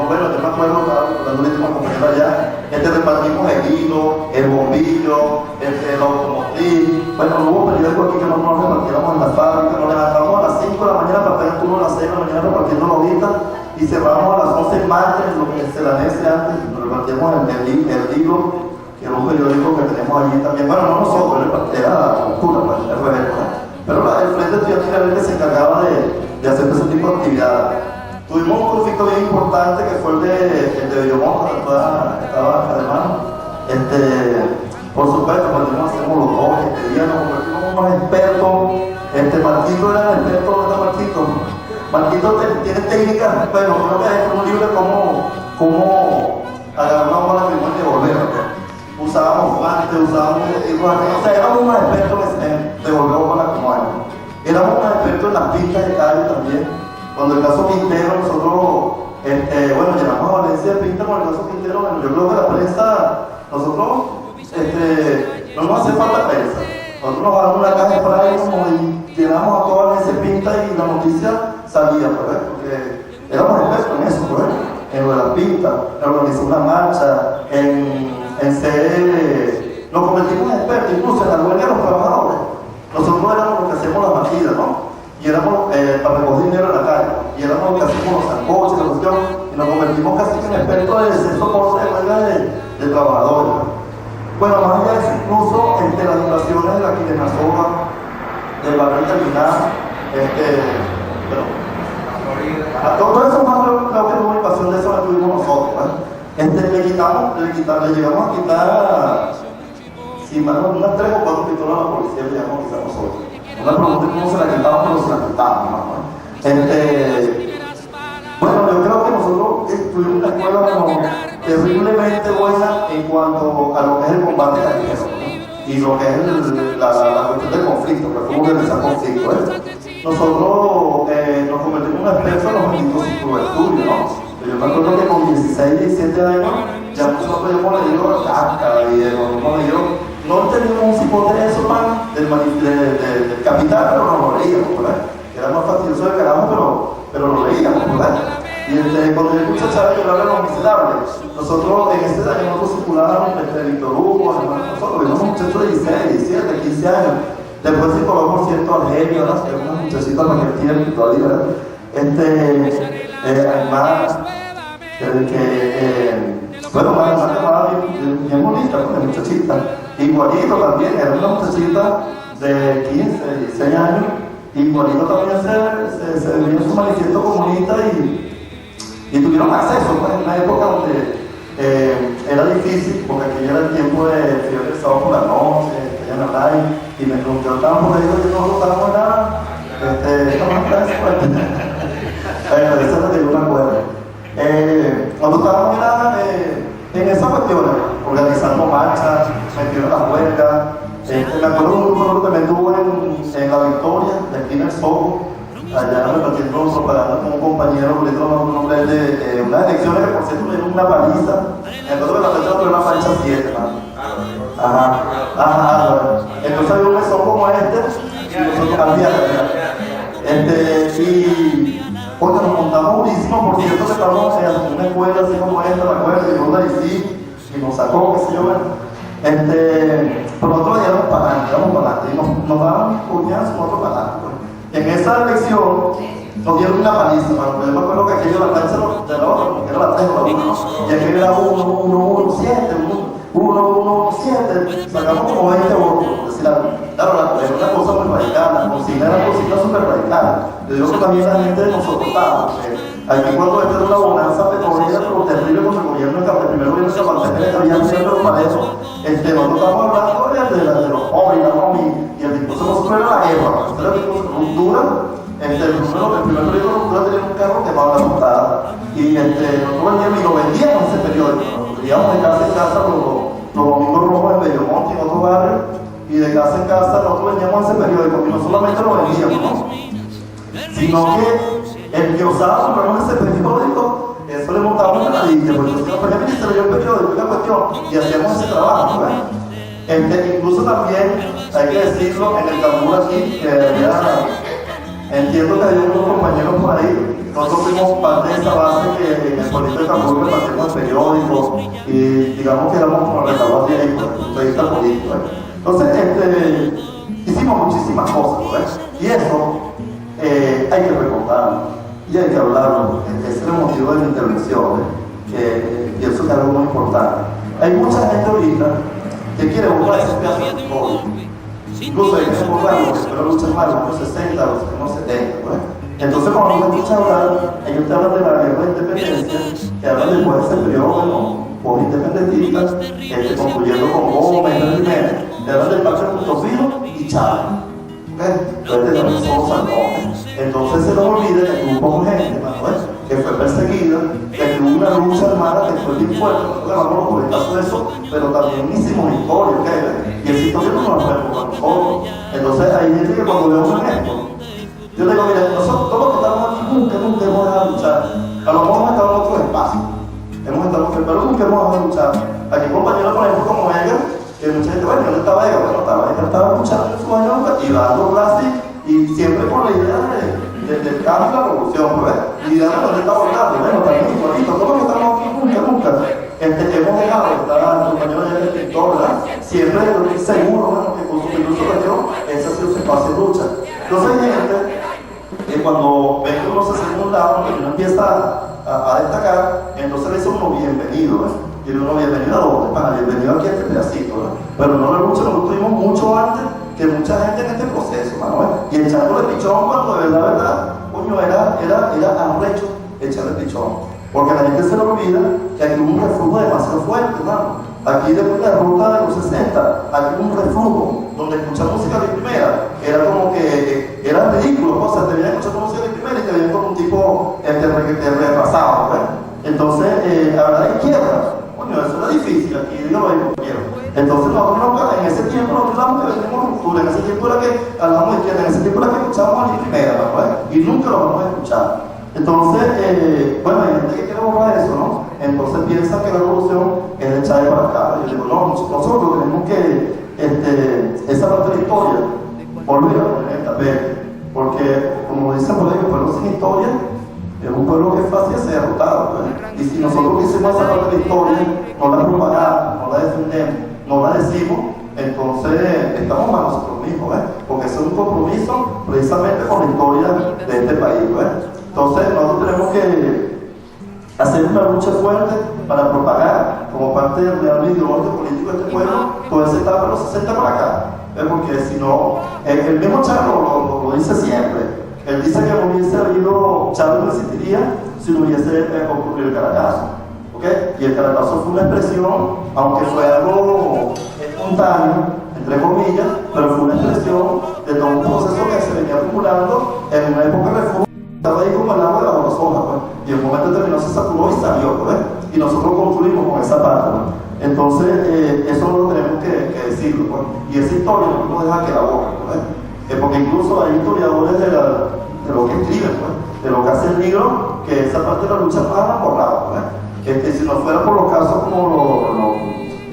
bueno, yo me acuerdo, cuando le dimos a compañero allá, repartimos el hilo, el bombillo, la automotriz. Bueno, no hubo periódico aquí que no nos repartiéramos en la fábrica, nos levantamos a las 5 de la mañana para tener turno a las 6 de la mañana repartiendo logitas y cerramos a las 11 martes, lo que se la nece antes, nos repartíamos el hilo, que era un periódico que tenemos allí también. Bueno, no nosotros, era la cultura, pues, el revés, pero el Frente Estudiantil era el que se encargaba de hacer ese tipo de actividades. Tuvimos un conflicto bien importante que fue el de Villamonte, que estaba además. Por supuesto, cuando hacemos los dos, nos convertimos en unos expertos. Marquito era el experto, ¿dónde está Marquito? Marquito tiene técnicas, bueno, creo que es un libro de cómo agarrar una bola primero y devolverla. Usábamos guantes, usábamos o sea, éramos unos expertos en devolver bolas como algo. Éramos unos expertos en las pistas de calle también. Cuando el caso Quintero, nosotros, bueno, llegamos a Valencia de pinta con el caso Quintero. Bueno, yo creo que la prensa, nosotros, no nos hace falta prensa. Nosotros nos damos una caja de spray y llenamos a todas ese pinta y la noticia salía, pues, porque éramos expertos en eso, pues, en lo de las pintas, en organizar una marcha, en ser, nos convertimos en expertos, incluso en la huelga de los trabajadores. Nosotros éramos los que hacemos las batidas, ¿no? Y éramos para recoger dinero en la calle, y éramos los que hacíamos los sancoches, la cuestión, y nos convertimos casi en expertos de ser soporte de huelga de trabajadores. Bueno, más allá de eso, incluso las violaciones de la quinenazoga, del barrio terminal, todo eso más creo que tuvo invasión de eso la tuvimos nosotros, le llegamos a quitar, si más o menos unas 3 o 4 pistolas a la policía, le llegamos a quitar nosotros. Una pregunta cómo se la quitamos, pero se la quitamos, ¿no? Bueno, yo creo que nosotros tuvimos una escuela terriblemente buena en cuanto a lo que es el combate callejero, ¿no? Y lo que es la cuestión del conflicto, que cómo organizar conflicto. Nosotros nos convertimos en expertos en los benditos círculos de estudio, ¿no? Yo me acuerdo que con 16, 17 años ya nosotros hemos leído Kafka y hemos leído. No teníamos un cipote de eso, del Capital, pero no lo leíamos, ¿verdad? Era más fastidioso de carajo, pero lo leíamos, ¿verdad? Y cuando yo escuché a Chávez llorar a Los Miserables, nosotros en ese año nosotros circulábamos Víctor Hugo, nosotros éramos muchachos de 16, 17, 15 años. Después circuló, por cierto, Argelio, ¿verdad? Que era una muchachita para aquel tiempo todavía, ¿verdad? Además, bueno, una llamada bien bonita, porque muchachita. Igualito también, era una muchachita de 15, 16 años. Igualito también se dio su manifiesto comunista y tuvieron acceso, pues, en una época donde era difícil, porque aquello era el tiempo de fiebre de sábado por la noche, que ya no hay, y me preguntaban por ahí que no votábamos nada. Bueno, eso es lo que yo me acuerdo. Cuando estábamos en esas cuestiones, organizando marchas, metieron las huelgas. Me acuerdo de un grupo que me tuvo en La Victoria, de aquí en el Soho, allá repartiendo propaganda con un compañero, le dio un nombre de unas elecciones que por cierto me dieron una paliza. Entonces me la fecha fue una mancha 7, ¿no? Ajá. Entonces había un mesón como y nosotros al día. Porque nos montamos durísimo, por cierto que estamos en una escuela así como esta, me acuerdo, y una y nos sacó, qué sé yo, bueno. Pero nosotros íbamos para adelante, y nos daban puñazos nosotros para adelante. Pues. En esa elección nos dieron una paliza, pero yo me acuerdo que aquello la cancha de la otra, porque era la 3 o la 1, y aquello era 1-1-7, sacamos como 20 votos, decir algo. Claro, era una cosa muy radical, la cocina era cocina súper radical. Yo digo que también la gente nos soportaba, porque aquí cuando esta era una bonanza petrolera, pero terrible con el gobierno el primer gobierno de Zapatero, que había siempre los parejos. Nosotros estamos hablando de los pobres, y el discurso no solo era la guerra, era el discurso de ruptura. El primer periodo de ruptura tenía un carro que va a la montada, y nosotros vendíamos y lo vendíamos en ese periódico. Íbamos de casa en casa los domingos rojos en Bellomonte y en otros barrios, y de casa en casa nosotros vendíamos ese periódico, y no solamente lo vendíamos, ¿no? Sino que el que osaba comprarnos ese periódico, eso le montaba una ladilla, porque entonces por ejemplo se leyó el periódico, una cuestión, y hacíamos ese trabajo, ¿no? Incluso también, hay que decirlo, en el Cambur aquí, que entiendo que hay unos compañeros por ahí, nosotros fuimos parte de esa base que en el pueblito de Cambur repartimos periódicos, y digamos que éramos como el retaguardia ahí, por el punto de vista político, ¿eh? Entonces, hicimos muchísimas cosas, ¿ves? Y eso hay que recordarlo y hay que hablarlo. Ese es el motivo de mi intervención, y eso es algo muy importante. Hay mucha gente ahorita que quiere borrar ese pedazo de historia. Incluso hay que borrar los que fueron luchas más, los años 60, los años 70, ¿ves? Entonces, cuando uno escucha hablar, ellos te hablan de la guerra de independencia, que hablan después de ese periodo, por independentistas, concluyendo con Gómez, Jiménez, te hablan del Parque Punto Fijo y Chávez. Entonces también somos salmones. Entonces se nos olvida que hubo poca gente, Manuel, que fue perseguida, que hubo una lucha armada que fue bien fuerte. Nosotros ganamos por el caso de eso, pero también hicimos historia, y el historia no nos fue por nosotros. Entonces hay gente que cuando veo un ejemplo, yo digo, mira, nosotros todos los que estamos aquí nunca hemos dejado de luchar. A lo mejor hemos estado en otros espacios, pero nunca hemos dejado de luchar. Aquí compañeros, por ejemplo, como ella, que mucha gente, bueno, ¿dónde estaba ella? Bueno, estaba luchando en su año y dando clases, y siempre por la idea del cambio y la revolución, ¿ves? Y dando dónde estaba hablando, bueno, también igualito, todos los que estamos aquí nunca hemos dejado de estar al compañero ya del pintor, ¿verdad? Siempre seguro, bueno, que con su incluso región, ese ha sido su espacio de lucha. Entonces hay gente que cuando ven que uno se hace un lado, que uno empieza a destacar, entonces le dice uno bienvenido, ¿ves? Y uno bienvenido a dónde, para bienvenido aquí a este pedacito, ¿no? Pero no lo mucho, nosotros tuvimos mucho antes que mucha gente en este proceso, Manuel. Y echándole pichón cuando de verdad, coño, era arrecho echarle pichón. Porque la gente se le olvida que aquí hubo un reflujo demasiado fuerte, hermano. Aquí después de la ruta de los 60, aquí hubo un reflujo donde escuchar música de primera era como que era ridículo, o sea, te venían escuchando música de primera y te venían como un tipo retrasado, ¿ves? Entonces, la verdad es izquierda. Coño, eso era difícil, aquí digo lo mismo quiero. Entonces nosotros en ese tiempo nosotros hablamos que venimos ruptura, en ese tiempo era que hablamos de izquierda, en ese tiempo era que escuchábamos a la primera, ¿no? Y nunca lo vamos a escuchar. Entonces, bueno, hay gente que quiere borrar eso, ¿no? Entonces piensan que la revolución es de Chávez para acá. Yo digo, no, nosotros tenemos que, esa parte de la historia, volver a poner en tapete. Porque, como dicen por ahí, un pueblo sin historia es un pueblo que es fácil de ser derrotado, ¿verdad? Y si nosotros hicimos esa parte de la historia, no la propagamos, no la defendemos, no la decimos, entonces estamos mal nosotros mismos, ¿ves? Porque eso es un compromiso precisamente con la historia de este país, ¿ves? Entonces nosotros tenemos que hacer una lucha fuerte para propagar como parte del real ideológico político de este pueblo toda esa etapa de los 60 para acá, ¿ves? Porque si no, el mismo Chávez lo dice siempre. Él dice que no hubiese habido, Chávez no existiría si no hubiese ocurrido el Caracazo, ¿ok? Y el Caracazo fue una expresión, aunque fue algo espontáneo, entre comillas, pero fue una expresión de todo un proceso que se venía acumulando en una época de refugio. Estaba ahí como el agua de las hojas, pues, y en un momento determinado se saturó y salió, ¿ves? Y nosotros concluimos con esa parte, ¿no? Entonces, eso lo tenemos que decirlo, pues. Y esa historia no podemos dejar que la borren, ¿ves? Porque incluso hay historiadores de lo que escriben, pues, de lo que hace el libro, que esa parte de la lucha más han borrado, ¿ves? Si no fuera por los casos como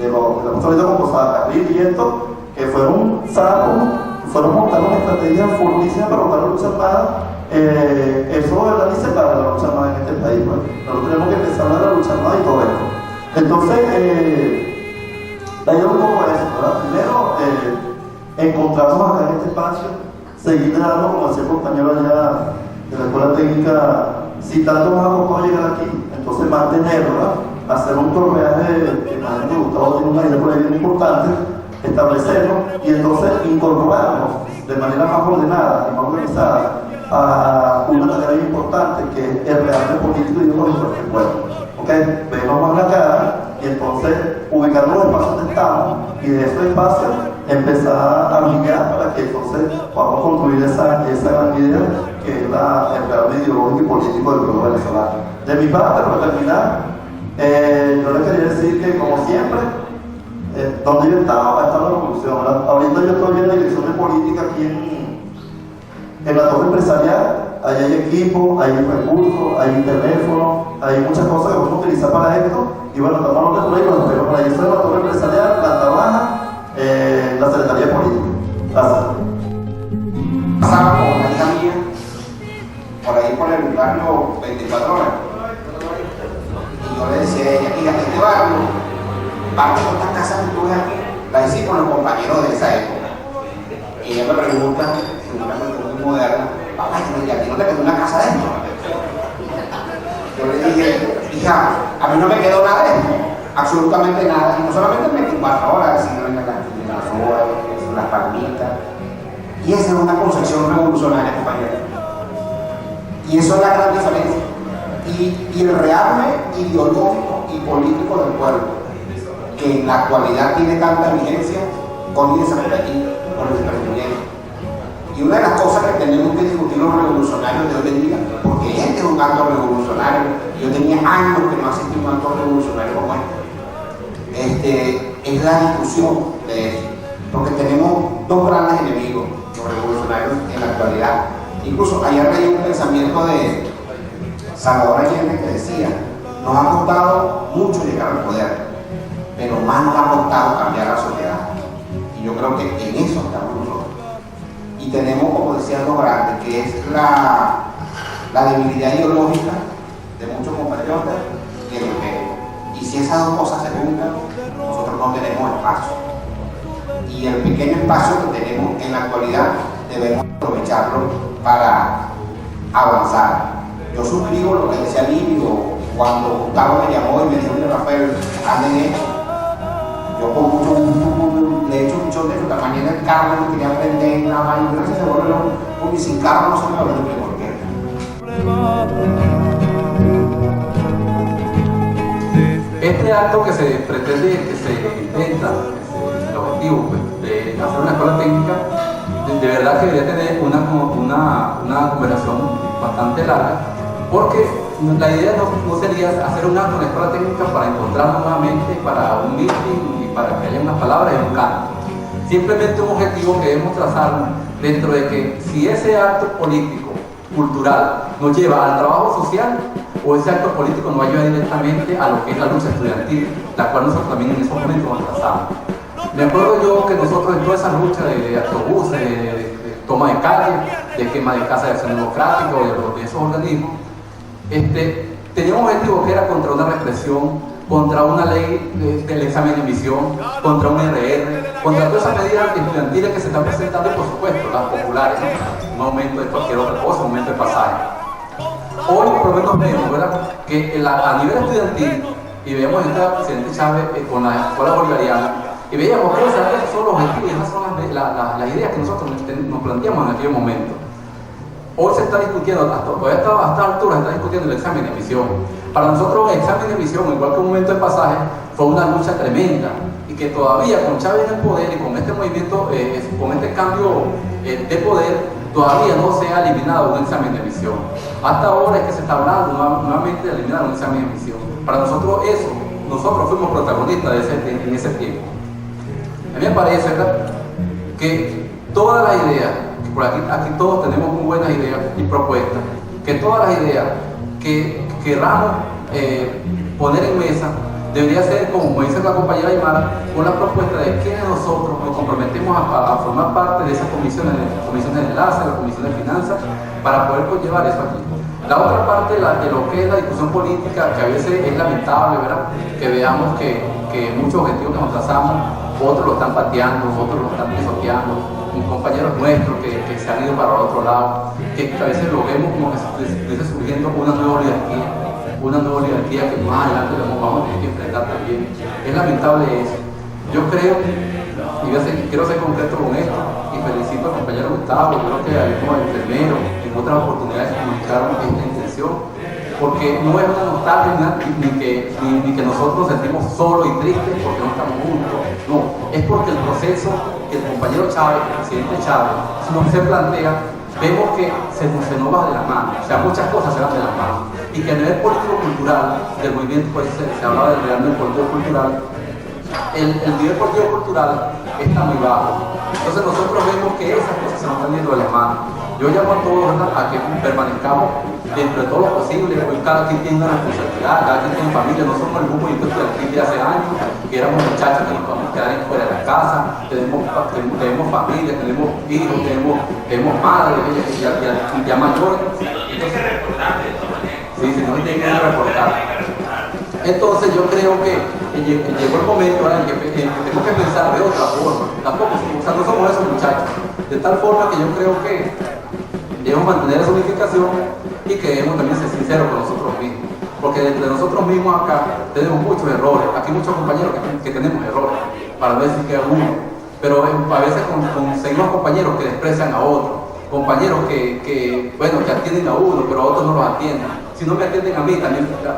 de la pastorita con Posada, y esto, que fueron sapos, fueron montando una estrategia fortísima para montar la lucha armada, eso ¿verdad? Ni separa la lucha más en este país, ¿no? Nosotros tenemos que empezar a luchar más y todo esto. Entonces, la idea un poco eso, ¿verdad? Primero, encontrarnos acá en este espacio, seguir dando, como decía el compañero allá de la escuela técnica, si tanto nos ha costado llegar aquí, entonces mantenerlo, ¿verdad? Hacer un torneaje que más me Gustavo tiene una idea por ahí bien importante, establecerlo y entonces incorporarnos de manera más ordenada y más organizada a una tarea importante que es el real político y ideológico del pueblo. ¿Okay? Vernos más la cara y entonces ubicar los espacios donde estamos y de esos espacios empezar a brillar para que entonces podamos construir esa gran idea que es el real ideológico y político del pueblo venezolano. De mi parte, para terminar, yo les quería decir que, como siempre, donde yo estaba, ha estado la revolución, ¿verdad? Ahorita yo estoy en la dirección de política aquí en la torre empresarial. Ahí hay equipo, hay recursos, hay teléfono, hay muchas cosas que vamos a utilizar para esto. Y bueno, estamos hablando de proyectos, pero para eso es la torre empresarial, planta baja, la Secretaría de Política. Gracias. Pasaba con una hija mía, por ahí por el barrio 24 horas. Y yo le decía a ella, mira, este barrio, parte de estas casas que tú ves aquí, la hice con los compañeros de esa época. Y ella me pregunta, una pregunta muy moderna, papá, ¿y a ti no te quedó una casa de esto? Yo le dije, hija, a mí no me quedó nada de esto, absolutamente nada. Y no solamente en 24 horas, sino en las horas, en las palmitas. Y esa es una concepción revolucionaria, compañero. Y eso es la gran diferencia. Y el rearme ideológico y político del pueblo, que en la actualidad tiene tanta vigencia, comienza por aquí, por el emprendimiento. Y una de las cosas que tenemos que discutir los revolucionarios de hoy en día, porque este es un acto revolucionario, yo tenía años que no asistí a un acto revolucionario como este, es la discusión de eso, porque tenemos dos grandes enemigos, los revolucionarios en la actualidad. Incluso ayer leí un pensamiento de Salvador Allende que decía, nos ha costado mucho llegar al poder, pero más nos ha costado cambiar la sociedad. Y yo creo que en eso estamos nosotros. Y tenemos, como decía lo grande, que es la debilidad ideológica de muchos compatriotas y el imperio. Y si esas dos cosas se juntan, nosotros no tenemos espacio. Y el pequeño espacio que tenemos en la actualidad debemos aprovecharlo para avanzar. Yo suscribo lo que decía Livio cuando Gustavo me llamó y me dijo que Rafael, anden esto. Yo con mucho gusto le he hecho un pichón de fruta. Mañana el carro me quería aprender nada más. Y gracias a Dios, porque sin carro no se me habla de por qué. Este acto que se pretende, que se intenta, el objetivo pues, de hacer una escuela técnica, de verdad que debería tener una conversación bastante larga, porque la idea no sería hacer un acto en la escuela técnica para encontrarnos nuevamente, para un meeting y para que haya unas palabras y un canto. Simplemente un objetivo que debemos trazar dentro de que si ese acto político, cultural, nos lleva al trabajo social, o ese acto político nos va a llevar directamente a lo que es la lucha estudiantil, la cual nosotros también en esos momentos nos trazamos. Me acuerdo yo que nosotros en toda esa lucha de autobuses, de toma de calle, de quema de casa de acción democrática, de esos organismos, teníamos un objetivo que era contra una represión, contra una ley del examen de admisión, contra un RR, contra todas esas medidas estudiantiles que se están presentando y por supuesto las populares, ¿no? Un aumento de cualquier otra cosa, un aumento de pasaje. Hoy por lo menos vemos, ¿verdad?, que a nivel estudiantil, y vemos al presidente Chávez con la escuela bolivariana, y veíamos que esos son los objetivos y esas son las ideas que nosotros nos planteamos en aquel momento. Hoy se está discutiendo, todavía a esta altura se está discutiendo el examen de admisión. Para nosotros el examen de admisión, igual que un momento de pasaje, fue una lucha tremenda, y que todavía con Chávez en el poder y con este movimiento, con este cambio de poder, todavía no se ha eliminado un examen de admisión. Hasta ahora es que se está hablando nuevamente de eliminar un examen de admisión. Para nosotros nosotros fuimos protagonistas en ese tiempo. A mí me parece, ¿verdad?, que todas las ideas, que por aquí todos tenemos muy buenas ideas y propuestas, que todas las ideas que queramos poner en mesa, debería ser, como dice la compañera Aymara, una propuesta de que nosotros nos comprometemos a formar parte de esas comisiones de enlace, la comisión de finanzas, para poder conllevar eso aquí. La otra parte de lo que es la discusión política, que a veces es lamentable, ¿verdad? Que veamos que muchos objetivos que nos trazamos, otros lo están pateando, otros lo están pisoteando, compañeros nuestros que se han ido para el otro lado, que a veces lo vemos como que estuviese surgiendo una nueva oligarquía que más adelante vamos a tener que enfrentar también. Es lamentable eso. Yo creo, y quiero ser concreto con esto, y felicito al compañero Gustavo, creo que hay como enfermero, en otras oportunidades comunicaron esta intención, porque no es una nostalgia ni que nosotros nos sentimos solos y tristes porque no estamos juntos, no, es porque el proceso que el compañero Chávez, el presidente Chávez, se plantea, vemos que se nos va de la mano, o sea, muchas cosas se van de la mano, y que a nivel político-cultural del movimiento, pues se hablaba del real político-cultural, el nivel político-cultural está muy bajo. Entonces nosotros vemos que esas cosas se nos están yendo de las manos. Yo llamo a todos, ¿verdad?, a que permanezcamos dentro de todo lo posible, porque cada quien tiene una responsabilidad, cada quien tiene familia. No somos el grupo de hace años, que éramos muchachos que nos vamos a quedar fuera de la casa, tenemos familia, tenemos hijos, tenemos madres, ya mayores. Entonces, sí, no tienen que reportar. Entonces yo creo que llegó el momento en que tenemos que pensar de otra forma. Tampoco, o sea, no somos esos muchachos. De tal forma que yo creo que debemos mantener esa unificación y que debemos también ser sinceros con nosotros mismos. Porque entre nosotros mismos acá tenemos muchos errores. Aquí hay muchos compañeros que tenemos errores, para ver si queda uno. Pero a veces conseguimos compañeros que desprecian a otros. Compañeros que atienden a uno, pero a otros no los atienden. Si no me atienden a mí,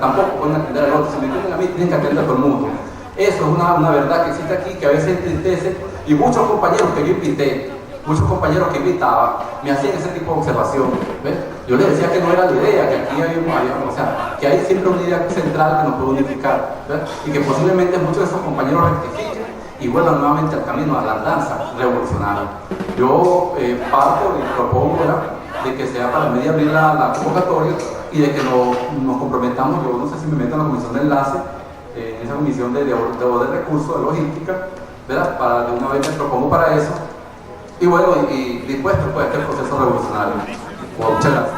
tampoco pueden atender al otro. Si me atienden a mí, tienen que atender a todo el mundo. Eso es una verdad que existe aquí, que a veces entristece. Y muchos compañeros que yo invité, muchos compañeros que invitaba, me hacían ese tipo de observación. ¿Ves? Yo les decía que no era la idea, que aquí o sea, que hay siempre una idea central que nos puede unificar. ¿Ves? Y que posiblemente muchos de esos compañeros rectifiquen y vuelvan nuevamente al camino, a la danza revolucionaria. Yo parto y propongo, ¿verdad?, de que sea para el mes de abril la convocatoria y de que nos comprometamos. Yo no sé si me meto en la comisión de enlace, en esa comisión de recursos, de logística, ¿verdad? Para de una vez me propongo para eso. Y bueno, y dispuesto pues a este proceso revolucionario. Bueno, muchas gracias.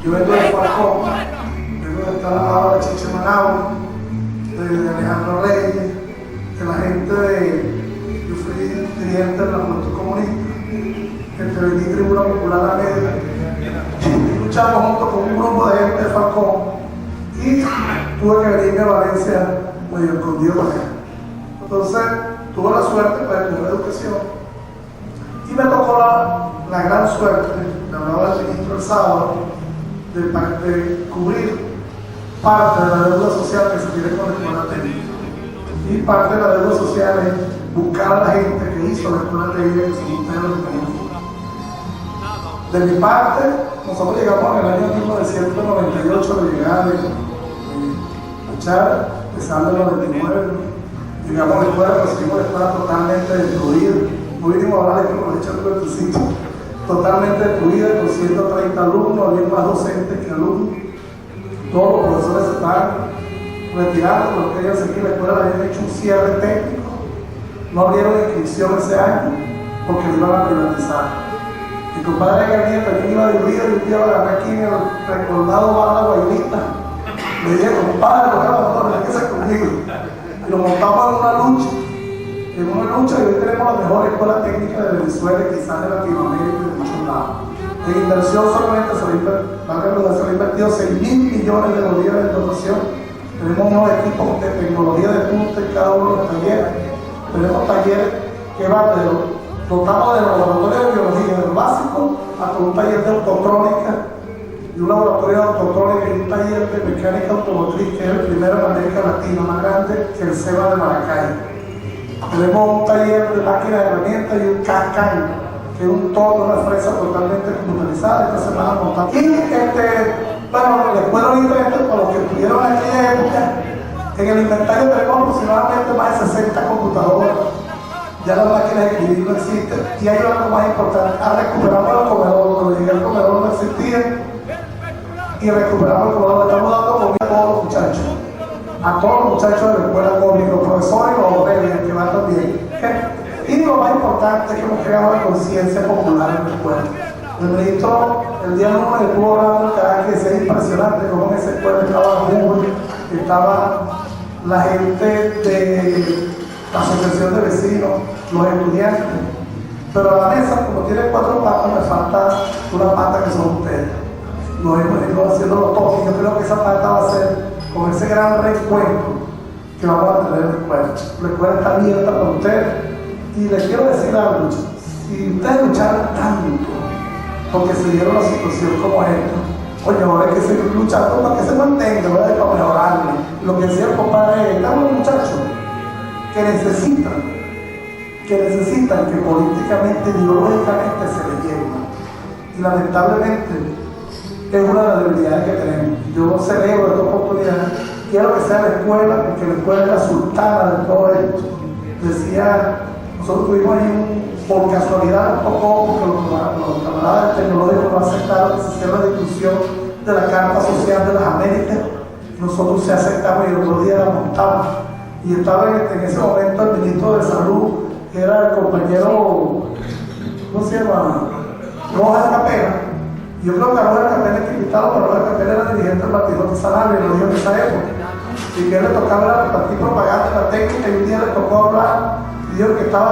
Yo vengo de Falcón, vengo de Talajara, de Chichimanagua, de Alejandro Reyes, de la gente de... Yo fui dirigente de la Juventud Comunista, intervení Tribuna Popular La Media, y luchamos junto con un grupo de gente de Falcón, y tuve que venirme a Valencia medio escondido para allá. Entonces, tuve la suerte para estudiar educación, y me tocó la gran suerte, le hablaba del ministro el sábado, de cubrir parte de la deuda social que se tiene con la escuela técnica. Y parte de la deuda social es buscar a la gente que hizo la escuela técnica, que son ustedes los que tenían. De mi parte, nosotros llegamos en el año 1998 de llegar de luchar, empezando en el 99. Llegamos a la escuela, recibimos la escuela totalmente destruida. No vinimos a hablar de que nos echan el 25. Totalmente destruida, con 130 alumnos, había más docentes que alumnos. Todos los profesores se estaban retirando, porque querían seguir la escuela, habían hecho un cierre técnico. No abrieron inscripción ese año porque lo iban a privatizar. Mi compadre Gabriel también iba de ruido y un día agarré aquí en el recordado bar La Guainita. Le dije, compadre, no hay que ser conmigo. Y lo montamos en una lucha. En una lucha, y hoy tenemos la mejor escuela técnica de Venezuela y quizás de Latinoamérica y de muchos lados. En inversión solamente se le ha invertido 6.000 millones de bolívares en dotación. Tenemos unos equipos de tecnología de punta en cada uno de los talleres. Tenemos talleres que van de dotamos de laboratorio de biología, del básico, hasta un taller de autotrónica y un laboratorio de autotrónica y un taller de mecánica automotriz, que es el primero en América Latina, más grande que el SEBA de Maracay. Tenemos un taller de máquina de herramientas y un cascan, que es un torno, una fresa totalmente computarizada. Esta semana montamos. Y la escuela ahorita, para los que estuvieron en aquella época, en el inventario tenemos aproximadamente más de 60 computadoras. Ya las máquinas de escribir no existen. Y hay algo más importante, recuperamos el comedor. Cuando llegué al comedor no existía. y recuperamos el color. Estamos dando comida a todos los muchachos. A todos los muchachos de la escuela cómica, los profesores y los obreros que van también. Y lo más importante es que hemos creado la conciencia popular en la escuela. El ministro, el día 1 estuvo hablando que es impresionante cómo en esa escuela estaba Google, estaba la gente de la asociación de vecinos, los estudiantes. Pero a la mesa, como tiene 4 patas, me falta una pata que son ustedes. Nos hemos ido haciendo los toques. Yo creo que esa pata va a ser con ese gran reencuentro que vamos a tener en la escuela. La escuela está abierta para ustedes. Y les quiero decir algo, si ustedes lucharon tanto porque se dieron una situación como esta, oye, ahora hay que seguir luchando para que se mantenga, ¿verdad? Para mejorarlo. Lo que decía el compadre, estamos muchachos que necesitan que políticamente, ideológicamente se les lleve. Y lamentablemente es una de las debilidades que tenemos. Yo celebro esta oportunidad, quiero que sea la escuela, porque la escuela es la sultana de todo esto. Decía, nosotros tuvimos ahí por casualidad, un poco, porque los camaradas tecnológicos no aceptaron que se hiciera la discusión de la Carta Social de las Américas. Nosotros se aceptamos y el otro día la montamos. Y estaba en ese momento el ministro de Salud, que era el compañero, ¿cómo se llama? Rojas Capela. Yo creo que a Rojas Capela hay que invitarlo, pero Rojas Capela era dirigente del Partido Artesanal y lo dijo en esa época. Y que él le tocaba repartir propaganda en la técnica y un día le tocó hablar y dijo que estaba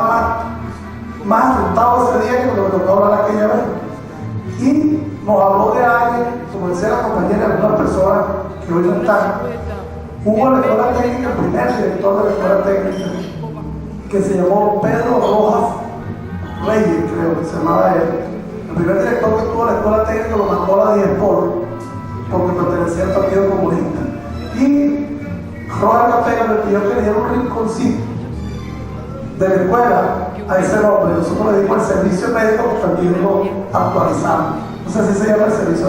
más asustado ese día que cuando le tocó hablar aquella vez. Y nos habló de alguien, como decía la compañera, algunas personas que hoy no están. Hubo en la escuela técnica, el primer director de la escuela técnica, que se llamó Pedro Rojas Reyes, creo que se llamaba él. El primer director que tuvo la escuela técnica lo mandó a la Diespol, porque pertenecía al Partido Comunista. Y Rojas Capella me pidió que le diera un rinconcito de la escuela a ese nombre. Nosotros le dimos el servicio médico, que también lo actualizamos. No sé si se llama el servicio.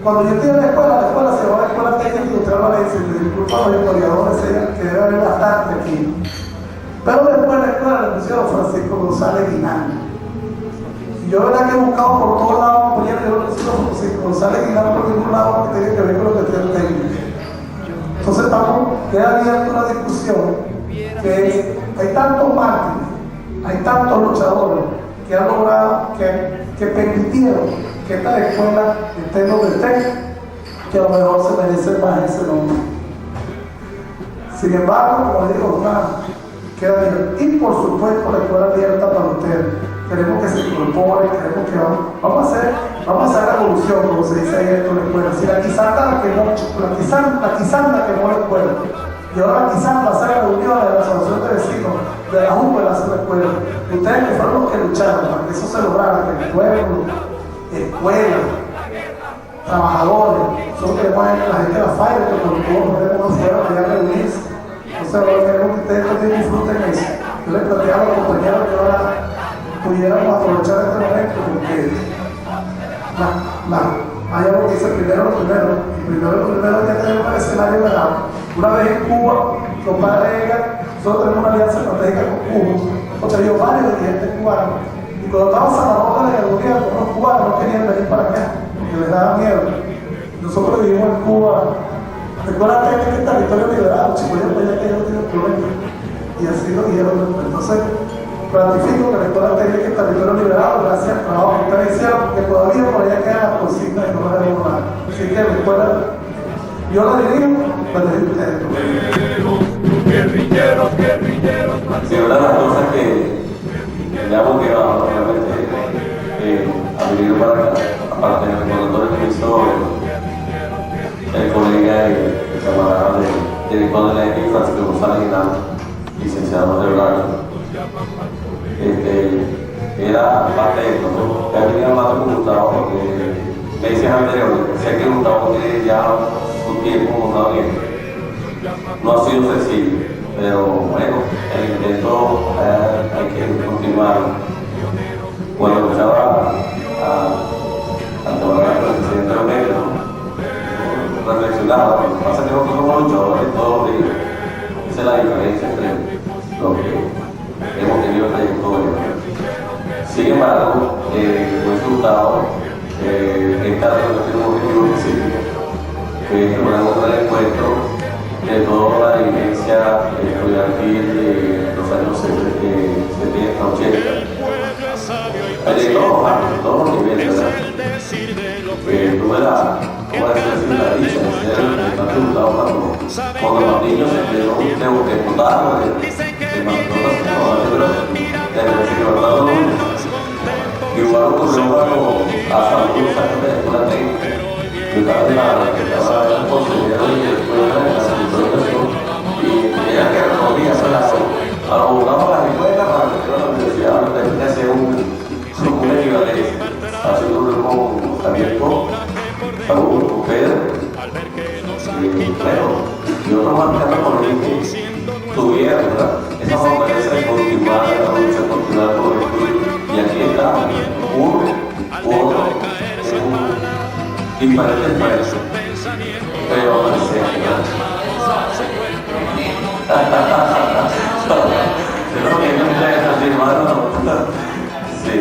Cuando yo estoy en la escuela se va a la escuela técnica y usted va a decir, disculpa a los historiadores, que debe haber bastante aquí. Pero después de la escuela le pusieron Francisco González Guinán. Y yo verdad que he buscado por todos lados, ponía que le pusieron Francisco González Guinán por ningún lado que tenga que ver con lo que tiene técnica. Entonces queda abierta una discusión que hay tantos mártires, hay tantos luchadores que han logrado, que permitieron que esta escuela esté donde esté, que a lo mejor se merece más ese nombre. Sin embargo, como digo, queda bien. Y por supuesto la escuela abierta para ustedes. Queremos que se incorporen, queremos que vamos a hacer la evolución, como se dice ahí dentro de la escuela. Si la quizanda la quemó la escuela. Y ahora la quizanda va a ser la reunión de la asociación de vecinos, de la Junta de la escuela. Ustedes que fueron los que lucharon para que eso se lograra, que el pueblo, escuela, trabajadores, nosotros queremos a la gente de la falla, que por todos nos queremos afuera para allá reunirse. Entonces ahora queremos que ustedes también disfruten eso. Yo les planteaba a los compañeros que ahora pudiéramos aprovechar este momento, porque hay algo que dice primero lo primero, y primero hay que tener un escenario ganado. Una vez en Cuba, compadre Edgar, nosotros tenemos una alianza estratégica con Cuba, hemos tenido varios dirigentes cubanos. Y cuando estábamos a la boca de la gobierno, los cubanos no querían venir para acá, porque les daba miedo. Nosotros vivimos en Cuba, recuerda que es territorio liberado, chicos, ya pues ya que ellos tienen problemas. Y así lo dieron. Entonces, ratifico que la escuela técnica es territorio liberado, gracias al trabajo que ustedes hicieron, porque todavía por allá quedan las consignas y no las debemos nada. Así que la escuela, yo la dirijo, la dirijo ustedes. Guerrilleros. Sí, una de las cosas que me ha motivado obviamente a venir para acá, aparte del recordatorio que hizo el colega y el camarada director de la EPI, Francisco González Guinán, licenciado de Horario, era parte de esto, ¿no? Que ha venido hablando con Gustavo, porque me decían anteriormente, sé que Gustavo tiene ya un tiempo montado en esto. No ha sido sencillo, pero bueno, el intento hay que continuar. Cuando escuchaba al presidente de México, reflexionaba, lo que pasa es que nosotros somos luchadores todos los días. Esa es la diferencia entre lo que hemos tenido en trayectoria. Sin embargo, me he disfrutado esta tiene un objetivo específico. que es una obra de encuentro de toda la dirigencia estudiantil de los años 70, 80. Allí todos los niveles, ¿verdad? Tuve la dicha de ser el diputado cuando los niños de diputados, y igual ocurrió hasta algunos años de la escuela técnica. Yo estaba en la consejera de la escuela de la educación y ella que recogía a los abogados de las escuelas para meter a la universidad, tenía que hacer un equivalencia. Así ocurrió también con Pedro y otros manteros políticos tuvieron, ¿verdad? Esa fortaleza de continuar la lucha, continuar por el estudio. Y aquí está uno u otro diferentes fuerzas. Pero no sé, sí.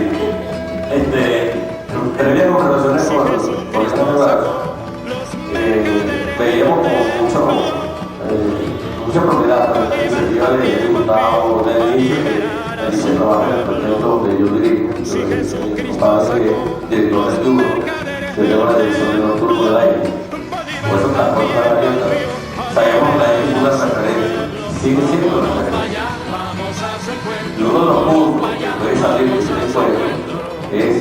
Tenía conversaciones con esta nueva. Veíamos como mucha propiedad en la iniciativa de diputados del inicio que se trabaja en el proyecto donde yo dirijo. Mi padre es director de estudio, se lleva la dirección de los turcos del aire. Por eso está puerta abierta. Sabemos que la aire es una referencia, sigue siendo una referencia. Y uno de los puntos que puede salir de ese encuentro es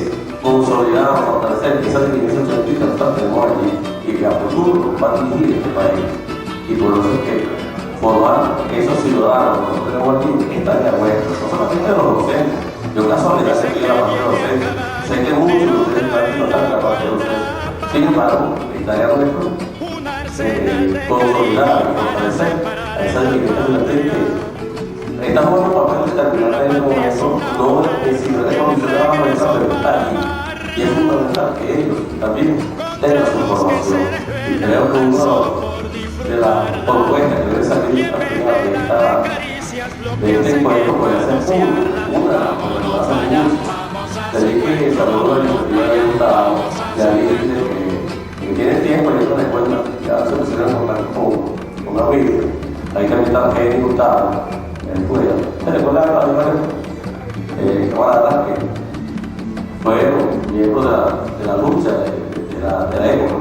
consolidar o fortalecer esa dirigencia científica que tenemos allí y que a futuro va a dirigir este país. Y por eso es que formar esos ciudadanos que nosotros tenemos aquí está en la web, no solamente los docentes. Yo casualidad sé que la parte de docentes, sé que muchos de ustedes están en la parte de docentes. Sin embargo, está en nuestro consolidar y fortalecer a esa dirigencia científica. Estamos en un papel determinante en el momento, no es si no es condicionado a nuestra pregunta aquí. Y es fundamental que ellos también tengan su formación. Y creo que uno de las propuestas que debe salir de este encuentro puede ser una organización de que saludo a la iniciativa de diputados, de alguien que tiene tiempo y en la escuela, ya se pusieron con una vida. Ahí también está el diputado. Se recuerda a los camaradas que fueron miembros de la lucha de la época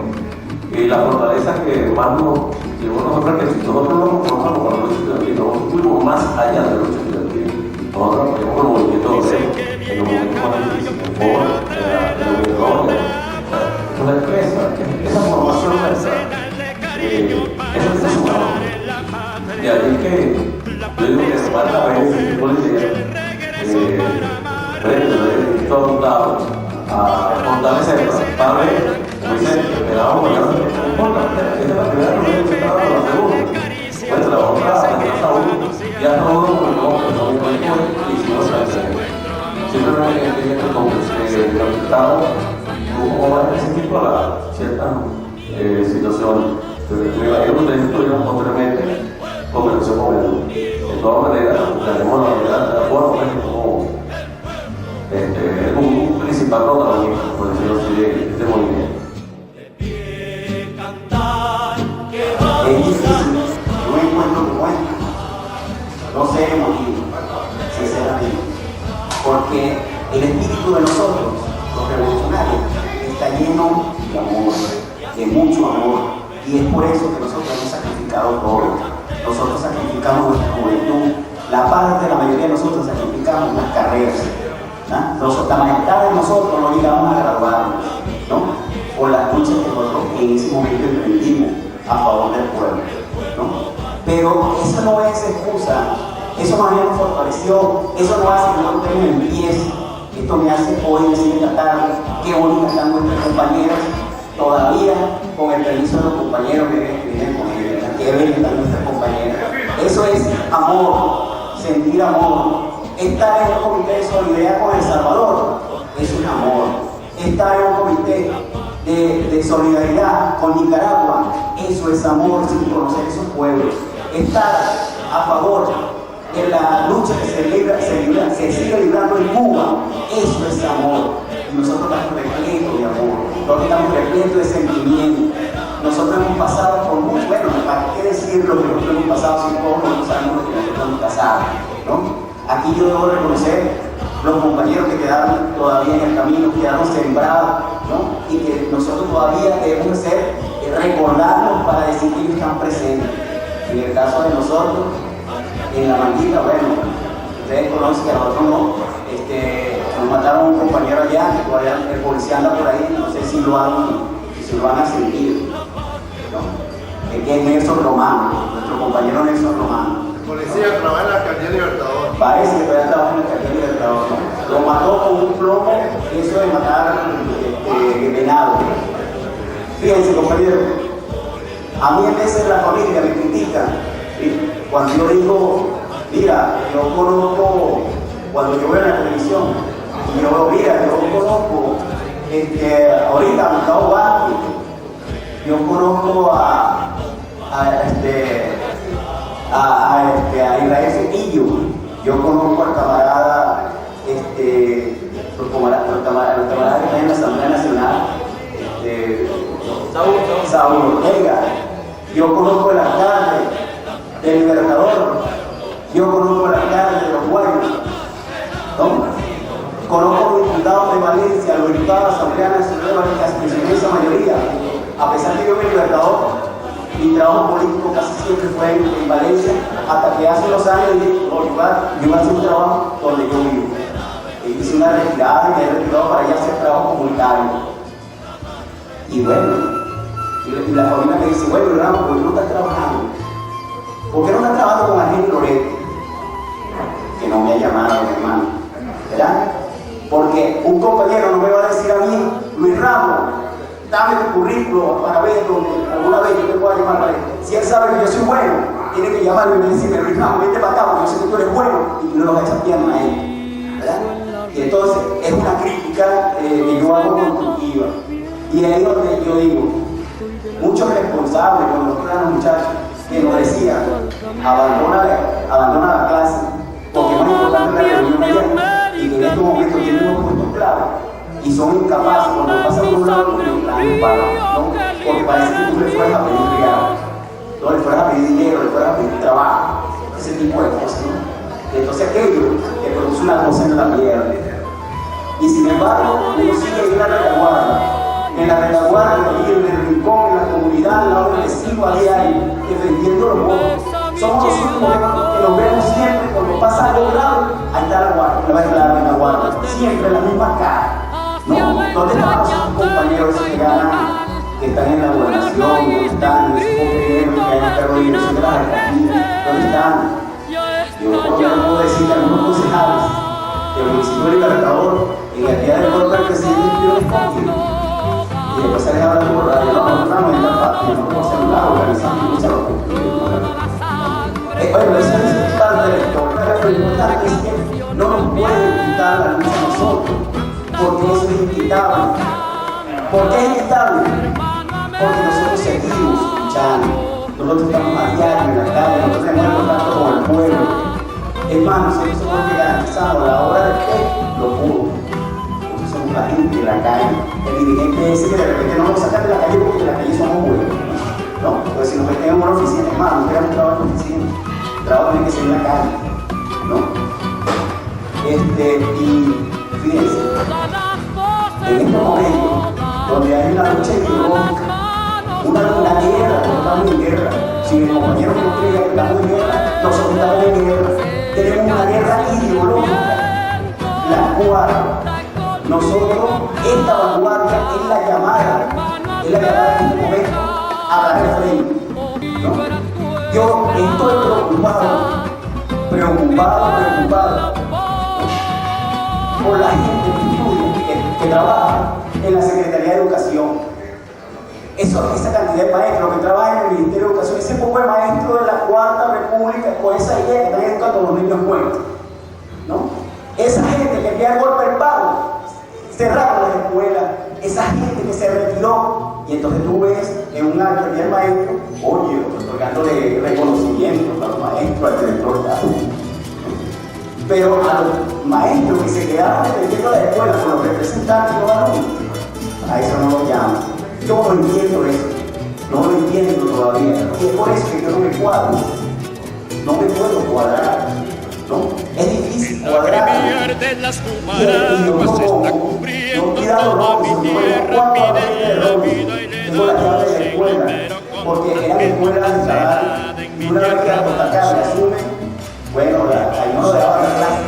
y la fortaleza que más nos llevó a nosotros, que si nosotros nos conformamos con la lucha estudiantil, nosotros fuimos más allá de la lucha estudiantil. Nosotros apoyamos los movimientos en los momentos más difíciles, en Foro, en la Unión, con la empresa, esa formación eso es su valor. Y allí que yo digo que se falta ver ese tipo de ideas, dado a fortalecerlo, para ver, como dice, esperamos mañana, no importa, esta es la primera reunión que se trata de la segunda. Pues la otra, hasta uno, ya no uno, no, y si no se hace. Simplemente que el resultado, como ese tipo de ciertas situaciones. Me imagino que ustedes estuvieron posteriormente conversación con él. De todas maneras, tenemos la forma como un principal protagonista, por decirlo así, de este movimiento. Es difícil, un encuentro como este, no ser emotivo, sinceramente, porque el espíritu de nosotros, los revolucionarios, está lleno de amor, de mucho amor, y es por eso que nosotros hemos sacrificado todo. Nosotros sacrificamos nuestra juventud, la mayoría de nosotros sacrificamos las carreras, ¿no? La mayoría de nosotros no llegamos a graduarnos, ¿no? Por las luchas que nosotros en ese momento emprendimos a favor del pueblo, ¿no? Pero eso no es excusa, eso más bien nos fortaleció, eso no hace que no estemos en pies. Esto me hace hoy decir esta tarde qué bonitas están nuestras compañeras, todavía con el permiso de los compañeros que vienen con ellos, que ven están nuestras compañeras. Eso es amor, sentir amor. Estar en un comité de solidaridad con El Salvador es un amor. Estar en un comité de solidaridad con Nicaragua, eso es amor, sin conocer esos pueblos. Estar a favor de la lucha que se sigue librando en Cuba, eso es amor. Y nosotros estamos repletos de amor, nosotros estamos repletos de sentimiento. nosotros hemos pasado por mucho, bueno, ¿para qué decir lo que nosotros hemos pasado si todos nosotros sabemos lo que nosotros hemos pasado, ¿no? Aquí yo debo reconocer los compañeros que quedaron todavía en el camino, quedaron sembrados, ¿no? Y que nosotros todavía debemos hacer recordarlos para decir que ellos están presentes. En el caso de nosotros, en la Manguita, bueno, ustedes conocen que a nosotros no, nos mataron a un compañero allá, que todavía el policía anda por ahí, no sé si lo han ascendido, ¿no? Que es Nelson Romano, nuestro compañero Nelson Romano. El policía trabaja en la alcaldía Libertador. Parece que todavía trabaja en la alcaldía Libertador, ¿no? Lo mató con un plomo, eso de matar venado. Fíjense, compañero, a mí a veces la familia me critica cuando yo digo, mira, yo conozco, cuando yo veo en la televisión, y yo, mira, yo conozco ahorita a Gustavo Vázquez, yo conozco a Israel Cequillo, yo conozco al camarada, los camaradas que están en la Asamblea Nacional, Saúl Ortega, yo conozco el alcalde del Libertador, yo conozco el alcalde de Los Guayos, ¿no? Conozco los diputados de Valencia, los diputados de la Asamblea Nacional de Valencia, su inmensa mayoría, a pesar de que yo me Libertador, mi trabajo político casi siempre fue en Valencia, hasta que hace unos años dije, yo iba a hacer un trabajo donde yo vivo. Hice una retirada y me he retirado para allá hacer trabajo comunitario. Y bueno, y la familia me dice, bueno, hermano, ¿por qué no estás trabajando? ¿Por qué no estás trabajando con Argel Loreto? Que no me ha llamado, mi hermano, ¿verdad? Porque un compañero no me va a decir a mí, Luis Ramos, dame tu currículo para ver donde alguna vez yo te pueda llamar para él. Si él sabe que yo soy bueno, tiene que llamarme y decirme, Luis Ramos, vente para acá porque yo sé que tú eres bueno y tú no lo vas a echar pierna a él, ¿verdad? Y entonces es una crítica que yo hago constructiva. Y ahí es donde yo digo, muchos responsables, como nosotros eran los muchachos, que nos decían, abandona la clase, porque es más importante la reunión allá, y que en estos momentos tienen unos puestos clave, y son incapaces, cuando pasan por un lado, ¿no? Porque parece que tú le fueras a pedir regalo, no le fueras a pedir dinero, le fueras a pedir trabajo, ese tipo de cosas, ¿no? Entonces aquello que produce una cosa en la mierda. Y sin embargo, uno sigue en la retaguardia. En la retaguardia, en el rincón, en la comunidad, en la hora de 5 a diario, defendiendo los votos. Somos los últimos que nos vemos siempre cuando pasa algo grave. Ahí está la guardia, la retaguardia, siempre la misma cara. ¿No? ¿Dónde están los compañeros que ganan, que están en la gobernación, dónde están esos compañeros que hay en el cargo de dirección de la alcaldía? ¿Dónde están? Yo por lo menos puedo decir que algunos concejales del municipio de Libertador, en el día del golpe del presidente, estuvieron conmigo. Y después se les habla por radio, no está fácil, no por celular, organizando y muchas cosas. Bueno, eso es parte de la historia, pero lo importante es que no nos pueden quitar la lucha a nosotros, porque eso es inquitable. ¿Por qué es inquitable? Porque nosotros seguimos luchando, nosotros estamos a diario en la calle, nosotros tenemos el contacto con el pueblo. Hermanos, nosotros somos los que garantizamos la hora de qué, lo puro. Somos la gente de la calle. El dirigente ese que de repente no nos saca de la calle porque de la calle somos buenos. No, pues si nos metemos en una oficina, hermano, no queremos trabajo en oficina. El trabajo tiene que ser en la calle. ¿No? Y fíjense, en estos momentos, donde hay una lucha ideológica, una guerra, porque estamos en guerra. Si el compañero no cree que estamos en guerra, nosotros estamos en guerra. Tenemos una guerra ideológica, la cual nosotros, esta vanguardia es la llamada en este momento a dar el frente, ¿no? Yo estoy preocupado por la gente que estudia, que trabaja en la Secretaría de Educación. Esa cantidad de maestros que trabajan en el Ministerio de Educación, ese poco de maestros de la Cuarta República con esa idea que están educando a los niños buenos, ¿no? Esa gente que envía golpe al pago, cerraron las escuelas, esa gente que se retiró, y entonces tú ves en un acto del maestro, oye, otorgándole reconocimientos a los maestros, al director de auto. Pero a los maestros que se quedaron defendiendo la escuela con los representantes de los alumnos, a eso no lo llaman. Yo no entiendo eso. No lo entiendo todavía. Y es por eso que yo no me cuadro. No me puedo cuadrar. ¿No? Es difícil cuadrar. Y yo no cuidado Robinson, yo era 4 veces de Robinson. Tengo la llave de la escuela, porque eran escuelas de trabajo. Y una vez que acá me asume, bueno, ahí no lo dejaba la clase.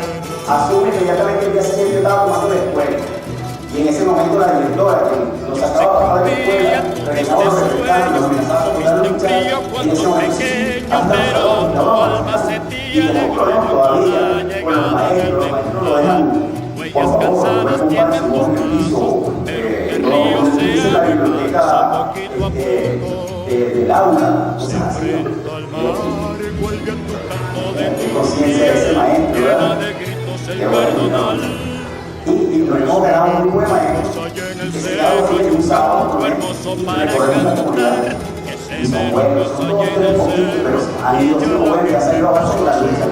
Asume inmediatamente el día siguiente estaba tomando la escuela. Y en ese momento la directora, que nos sacaba a bajar de la escuela, regresaba a los refrescantes, nos amenazaba con darle un chat, y en ese momento sí, hasta y tenemos problemas todavía con los maestros lo dejan, por favor, no ocupan su voz en el piso, no utilicen la biblioteca del aula, o sea, así, conciencia de ese maestro, ¿verdad? Qué bueno, y nos hemos ganado un grupo de maestros que se quedaron aquí un sábado y recorremos la comunidad. Y son buenos, son 2 o 3 poquitos, pero han ido siendo buenos y han salido abajo de la lucha.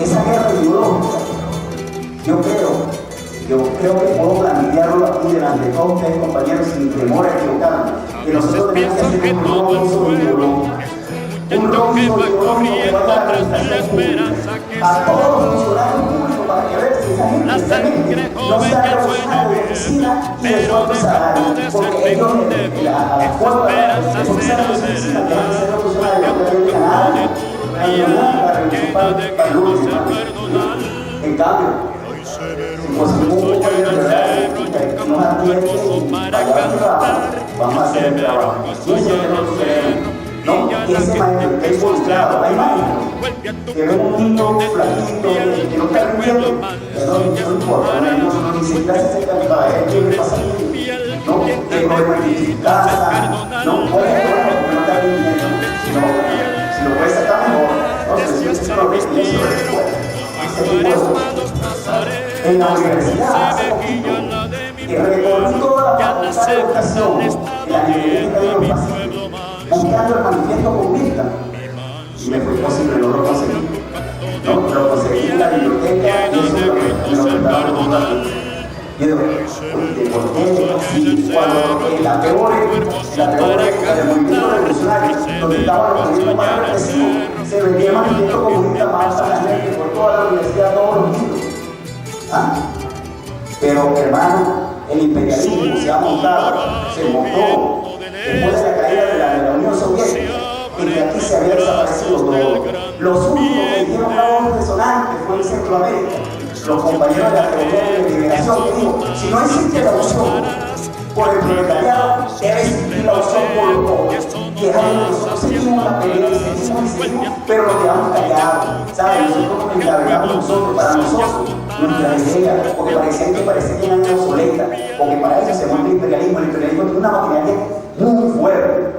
Esa guerra ideológica, yo creo que puedo plantearlo aquí delante de todos ustedes, compañeros, sin temor a equivocarme, que nosotros tenemos que hacer un Robinson ideológico. Un Robinson ideológico que vaya a la administración pública, a todos los funcionarios públicos, para que vean si esa gente no sea revolucionaria de oficina y de sueldo y salario, porque ellos a la escuela, esos que sean de oficina, que van a ser revolucionarios, no le dedican a nadie, la revolución para el último. En cambio, si conseguimos un poco de verdad, nos atiende y vamos a hacer el trabajo. Y eso es lo que nosotros queremos. No, ese maestro que es involucrado, hay maestros que ven un niño flaquito, que no está rindiendo, no importa, ni siquiera se acerca para él, ¿qué le pasa a mí? No, que no es en casa, no, oye, porque no está rindiendo, si lo puede sacar mejor, no, si lo ves, y eso es en la universidad, hace poquito, que recorrí toda la facultad de educación, en la Biblioteca de los Pacíficos, buscando el manifiesto comunista, y me fue imposible, no lo conseguí. No, lo conseguí en la biblioteca y eso me lo prepararon con una vez. Y yo digo, ¿por qué? Si cuando la peor época del movimiento revolucionario, donde estaban los movimientos más represivos, se vendía el manifiesto comunista más a la gente por toda la universidad, todos los libros. ¿Ah? Pero, hermano, el imperialismo se ha montado, se montó después de la caída de la Unión Soviética, en que aquí se había desaparecido todo. Los únicos que dieron una voz resonante fue en Centroamérica, los compañeros de la Revolución de Liberación, que dijo, si no existe la opción por el proletariado, debe existir la opción por los pobres. Y es ahí donde nosotros seguimos la pelea, seguimos, pero nos quedamos callados, ¿sabes? Nosotros nos encargamos nosotros, para nosotros, nuestra idea, porque parecía que eran obsoleta, porque para eso se monta el imperialismo tiene una maquinaria muy fuerte.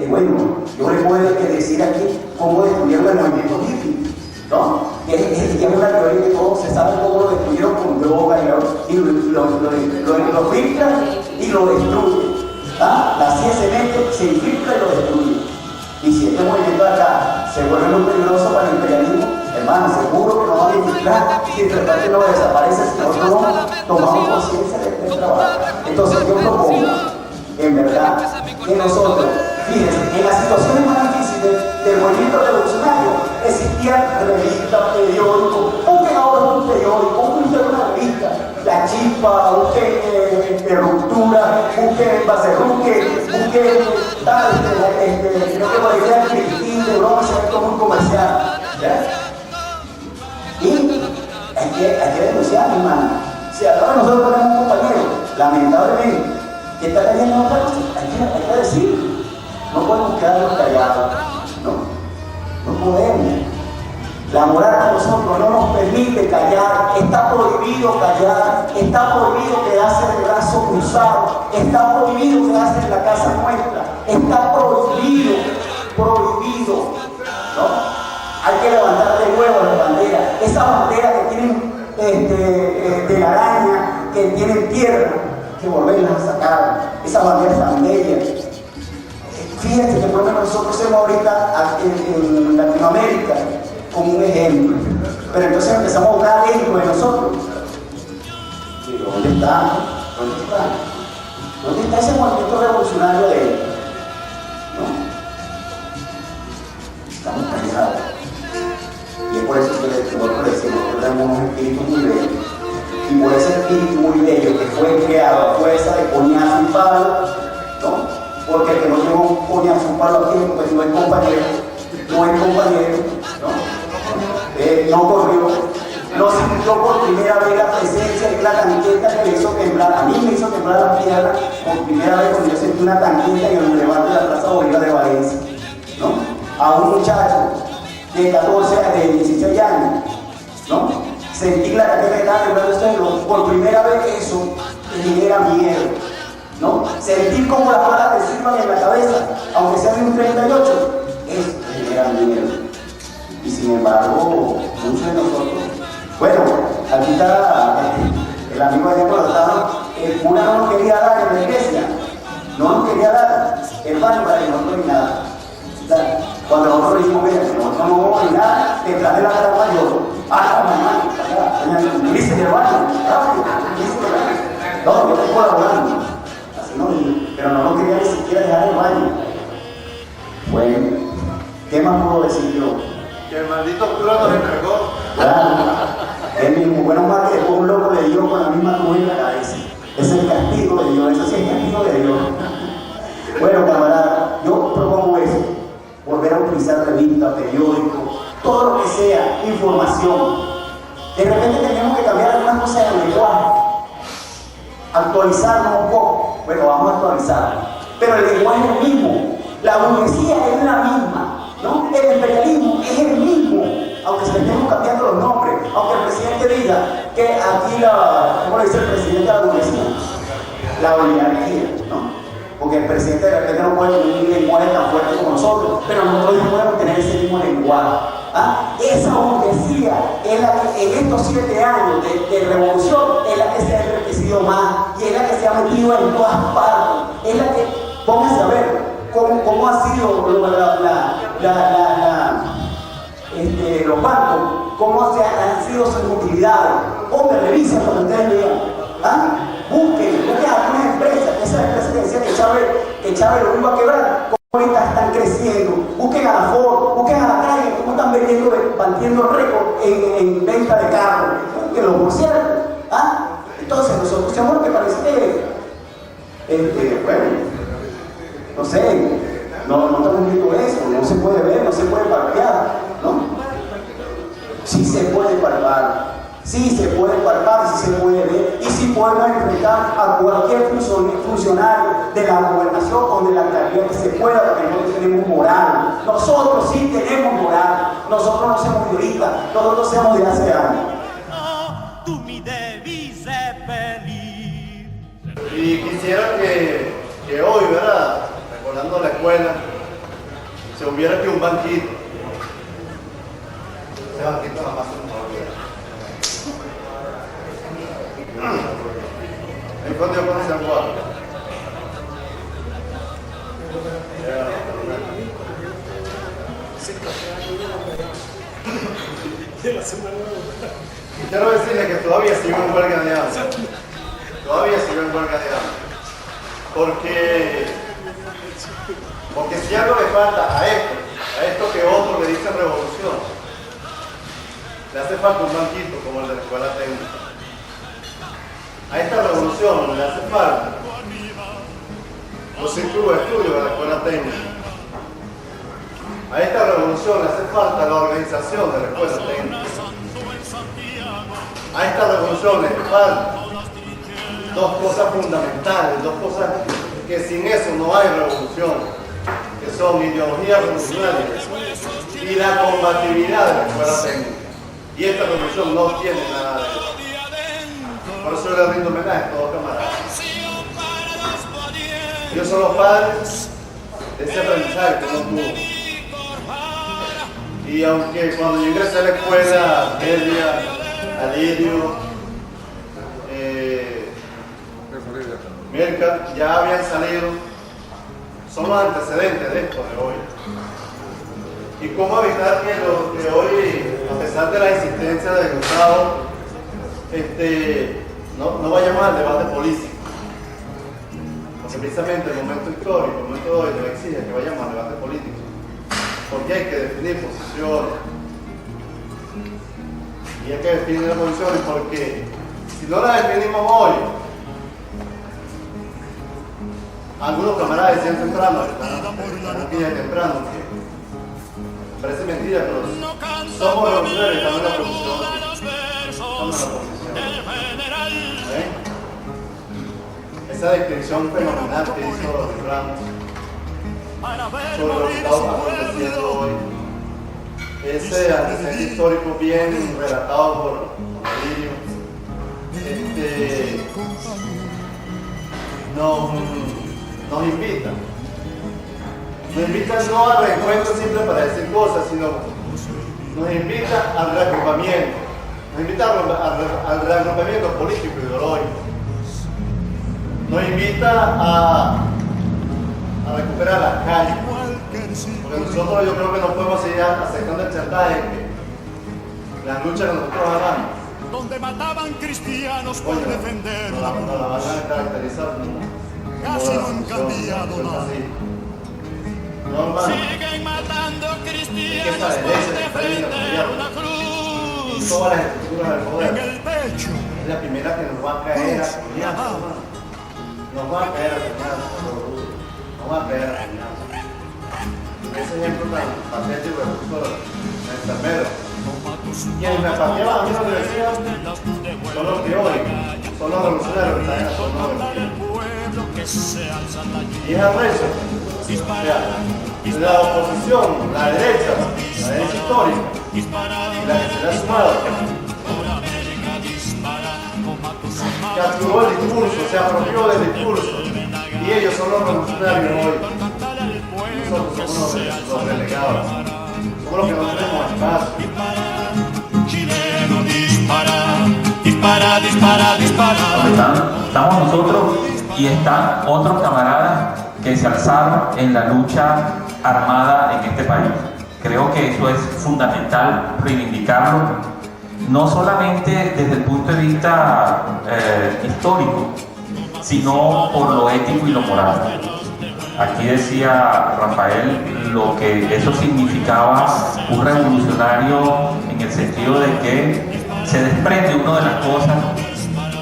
Bueno, yo les puedo decir aquí cómo destruyeron el movimiento hippie, ¿no? Que es una teoría que todos se sabe cómo lo destruyeron con droga y lo filtran y lo destruyen. ¿Ah? La CIA se mete, se infiltra y lo destruye. Y si este movimiento de acá se vuelve muy peligroso para el imperialismo, hermano, seguro que nos van a infiltrar y de repente no desaparece si nosotros no tomamos conciencia de este trabajo. Entonces yo propongo, en verdad, que nosotros, fíjense, en las situaciones más difíciles del movimiento revolucionario existían revistas, periódicos, busquen ahora un periódico, busquen una revista, La Chispa, busquen Ruptura, busquen Bacerruque, busquen tal, creo que por idea de Cristín, de broma, se ve como un comercial, ¿ya? Y hay que denunciar, hermano. Si ahora nosotros tenemos un compañero, lamentablemente, que está cayendo en otra cosa, hay que decirlo. No podemos quedarnos callados, no podemos. La moral a nosotros no nos permite callar, está prohibido callar, está prohibido quedarse de brazo cruzado, está prohibido quedarse en la casa nuestra, está prohibido, ¿no? Hay que levantar de nuevo las banderas, esas banderas que tienen telaraña, que tienen tierra, que volverlas a sacar, esas banderas tan bellas. Fíjense que por lo menos nosotros hacemos ahorita en Latinoamérica como un ejemplo, pero entonces empezamos a buscar dentro de nosotros. Pero ¿dónde está? ¿Dónde está ese movimiento revolucionario de él? estamos cansados. Y es por eso que nosotros decimos que tenemos un espíritu muy bello. Y por ese espíritu muy bello que fue creado a fuerza de coñazo y palo, ¿no? Porque el que no llevó un coñazo y palo aquí, pues no es compañero, no corrió, no sintió por primera vez la presencia de la tanqueta que le hizo temblar. A mí me hizo temblar la piedra por primera vez cuando yo sentí una tanqueta en el bulevar de la Plaza Bolívar de Valencia, ¿no? A un muchacho de 16 años, ¿no? Sentir la tanqueta que estaba temblando usted, por primera vez eso te genera miedo, ¿no? Sentir como las balas te sirvan en la cabeza, aunque sea de un 38, eso te genera miedo. Y sin embargo, muchos de nosotros, bueno, aquí está el amigo de Nicolás, el cura no nos quería dar en la iglesia, no nos quería dar el baño para que nosotros ni nada. Cuando nosotros dijimos, mira, que nosotros no vamos a ir nada, detrás de la cara mayor, mamá, dice que el baño, rápido, no, yo estoy colaborando, así no, pero no nos quería ni siquiera dejar el baño. Bueno, ¿qué más puedo decir yo? Que el maldito cura nos entregó. Claro, es mismo. Bueno, más que después un loco le dio con la misma cruz en la cabeza. Ese es el castigo de Dios, ese sí es el castigo de Dios. Bueno, camarada, yo propongo eso. Volver a utilizar revistas, periódicos, todo lo que sea, información. De repente tenemos que cambiar algunas cosas del lenguaje. Actualizarnos un poco. Bueno, vamos a actualizar. Pero el lenguaje es el mismo. La burguesía es la misma. ¿No? El imperialismo es el mismo, aunque se le estemos cambiando los nombres, aunque el presidente diga que aquí ¿cómo le dice el presidente de la burguesía? La oligarquía, ¿no? Porque el presidente de repente no puede tener un lenguaje tan fuerte como nosotros, pero nosotros no podemos tener ese mismo lenguaje. ¿Ah? Esa burguesía es la que en estos 7 años de revolución es la que se ha enriquecido más y es la que se ha metido en todas partes, es la que, pónganse a ver, ¿Cómo ha sido los bancos? ¿Cómo han sido sus utilidades? Hombre, revisen lo que ustedes vean. ¿Ah? Busquen algunas empresas, esas empresas que decían que Chávez lo iba a quebrar, cómo ahorita están creciendo. Busquen a la Ford, busquen a la calle, cómo están batiendo récord en venta de carros. Que lo pusieron. ¿Ah? Entonces, nosotros somos lo que parece que, bueno, no sé, no estamos viendo eso, no se puede ver, no se puede palpar, ¿no? Sí se puede palpar, sí se puede palpar, sí se puede ver, y sí podemos enfrentar a cualquier funcionario de la gobernación o de la alcaldía que se pueda, porque nosotros tenemos moral. Nosotros sí tenemos moral, nosotros no somos de ahorita, nosotros somos de hace años. Y quisiera que hoy, ¿verdad? Recordando la escuela, se hubiera aquí un banquito. Ese banquito nada más se nos olvida. ¿En cuánto yo conocí a Juan? Y quiero decirle que todavía sigo en huelga de hambre. Todavía sigo en huelga de hambre. Porque si algo le falta a esto que otros le dicen revolución, le hace falta un banquito como el de la escuela técnica. A esta revolución le hace falta los círculos de estudio de la escuela técnica. A esta revolución le hace falta la organización de la escuela técnica. A esta revolución le hace falta dos cosas fundamentales, dos cosas que sin eso no hay revolución, que son ideología revolucionaria y la combatividad de la escuela técnica. Y esta revolución no tiene nada de eso. Por eso le rindo homenaje a todos los camaradas. Ellos son los padres de ese aprendizaje que no tuvo. Y aunque cuando yo ingresé a la escuela media, Alirio, Mirka, ya habían salido, son los antecedentes de esto de hoy. Y cómo evitar que hoy, a pesar de la insistencia de Gustavo, no vayamos al debate político. Porque precisamente el momento histórico, el momento de hoy, nos exige que vayamos al debate político. porque hay que definir posiciones. Y hay que definir las posiciones porque si no las definimos hoy, algunos camaradas decían temprano, están aquí ya temprano, que parece mentira, pero somos revolucionarios, estamos en la oposición. Estamos en la oposición. Esa descripción fenomenal que hizo Ramos sobre lo que está aconteciendo hoy, ese antecedente histórico bien relatado por Lirio, nos invita no al reencuentro simple para decir cosas, sino nos invita al reagrupamiento, nos invita al reagrupamiento político y ideológico, nos invita a recuperar las calles, porque nosotros yo creo que no podemos seguir aceptando el chantaje que la lucha que nosotros hagamos, donde mataban cristianos por coño, defender nos la van a caracterizar casi no han cambiado nada. No, hermano. Siguen matando cristianos por defender una cruz todas las estructuras del poder. en el pecho. Es la primera que nos va a caer a coñazo, hermano. Nos va a caer a coñazo, nos va a caer a coñazo. Ese ejemplo tan patético que puso el enfermero. Quienes me pateaban a mí lo que decían son los que hoy son los revolucionarios que están en la zona del pueblo. Y es arrecho. O sea, la oposición, la derecha histórica, y la que se le ha sumado, capturó el discurso, se apropió del discurso, y ellos son los revolucionarios hoy. Nosotros somos los relegados, somos los que no tenemos espacio. Chileno dispara, dispara, dispara, dispara. Estamos nosotros y están otros camaradas que se alzaron en la lucha armada en este país. Creo que eso es fundamental reivindicarlo, no solamente desde el punto de vista histórico, sino por lo ético y lo moral. Aquí decía Rafael lo que eso significaba un revolucionario en el sentido de que se desprende uno de las cosas,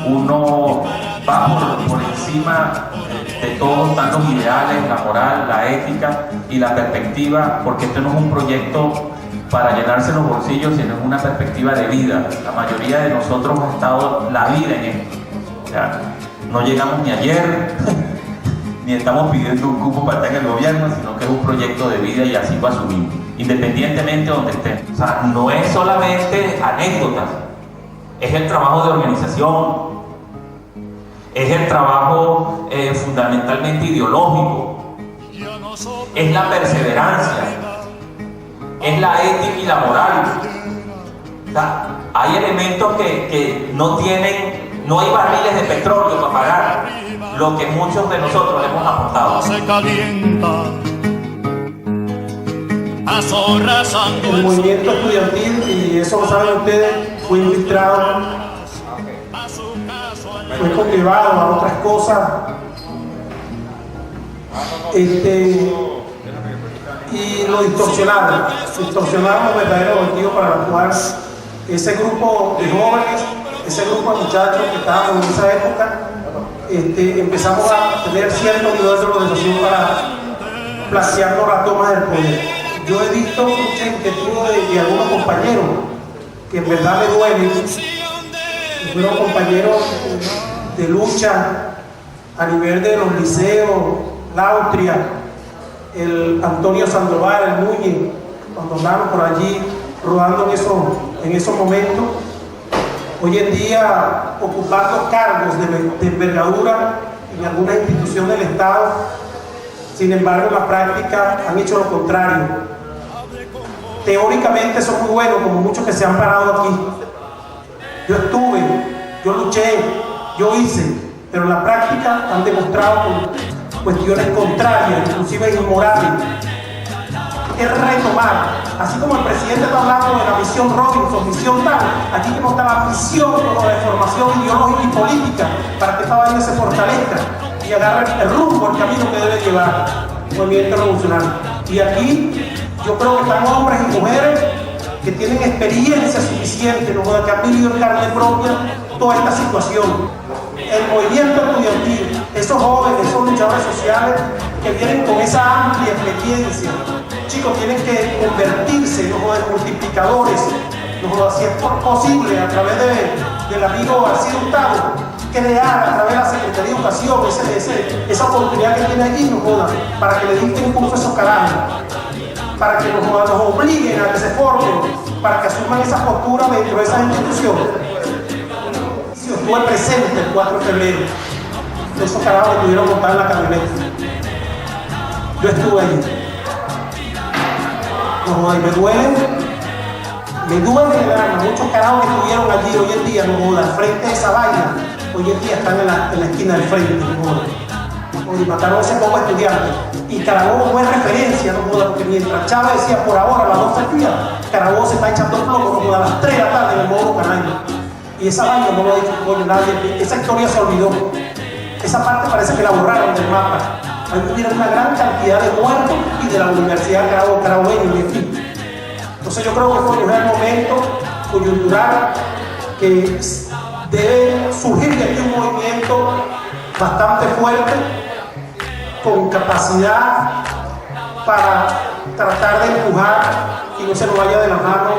uno va por encima de todo, están los ideales, la moral, la ética y la perspectiva, porque esto no es un proyecto para llenarse los bolsillos, sino es una perspectiva de vida. La mayoría de nosotros ha estado la vida en esto. O sea, no llegamos ni ayer, ni estamos pidiendo un cupo para estar en el gobierno, sino que es un proyecto de vida y así lo asumimos, independientemente de donde estén. O sea, no es solamente anécdotas, es el trabajo de organización, es el trabajo fundamentalmente ideológico, es la perseverancia, es la ética y la moral. O sea, hay elementos que no tienen, no hay barriles de petróleo para pagar lo que muchos de nosotros hemos aportado. Se calienta, azorrazando el movimiento estudiantil, y eso lo saben ustedes, fue infiltrado, fue cultivado a otras cosas, y lo distorsionaron los verdaderos objetivos para los cuales ese grupo de jóvenes, ese grupo de muchachos que estábamos en esa época, empezamos a tener cierto nivel de organización para plantearnos la toma del poder. Yo he visto mucha inquietud de algunos compañeros que en verdad me duelen, fueron compañeros de lucha a nivel de los liceos, la Austria, el Antonio Sandoval, el Núñez, cuando andaban por allí rodando en esos momentos, hoy en día ocupando cargos de envergadura en alguna institución del Estado. Sin embargo, en la práctica han hecho lo contrario. Teóricamente son muy buenos, como muchos que se han parado aquí. Yo estuve, yo luché, yo hice, pero en la práctica han demostrado cuestiones contrarias, inclusive inmorales. Es retomar, así como el presidente está hablando de la misión Robinson, misión tal, aquí tenemos la misión de formación ideológica y política para que esta vaina se fortalezca y agarre el rumbo, el camino que debe llevar el movimiento revolucionario. Y aquí yo yo creo que están hombres y mujeres que tienen experiencia suficiente, ¿no? Que han vivido en carne propia toda esta situación. El movimiento estudiantil, esos jóvenes, esos luchadores sociales que vienen con esa amplia experiencia, chicos, tienen que convertirse, ¿no? En multiplicadores, ¿no? Si es posible, a través del amigo García Hurtado, crear a través de la Secretaría de Educación esa oportunidad que tiene allí, ¿no? Para que le dicten un curso a esos carajos, para que nos obliguen a que se formen, para que asuman esa postura dentro de esas instituciones. Yo estuve presente el 4 de febrero, de esos carajos que pudieron montar en la camioneta. Yo estuve allí. No, y me duele el alma. Muchos carajos que estuvieron allí hoy en día, no, al frente de esa vaina, hoy en día están en la esquina del frente, no, y mataron a ese poco estudiante. Y Carabobo fue referencia, no, porque mientras Chávez decía por ahora a las 12 del día, Carabobo se está echando plomo, no, a las 3 de la tarde en el modo canario. Y esa vaina no lo ha dicho coño nadie, esa historia se olvidó. Esa parte parece que la borraron del mapa. Hay que mirar una gran cantidad de muertos y de la Universidad Carabobeña y en fin. Entonces yo creo que fue un momento coyuntural que debe surgir de aquí un movimiento bastante fuerte, con capacidad para tratar de empujar y no se nos vaya de la mano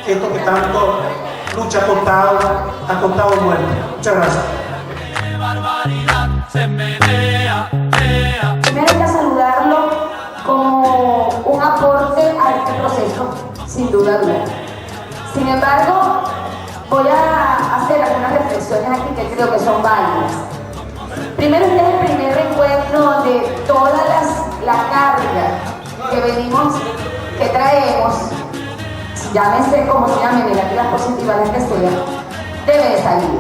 esto que tanto lucha ha costado muerte. Muchas gracias. Primero hay que saludarlo como un aporte a este proceso, sin duda alguna. Sin embargo, voy a hacer algunas reflexiones aquí que creo que son válidas. Primero, este es el primer encuentro de todas la carga que traemos, llámese como se llamen, negativas, positivas, las que sea, debe de salir.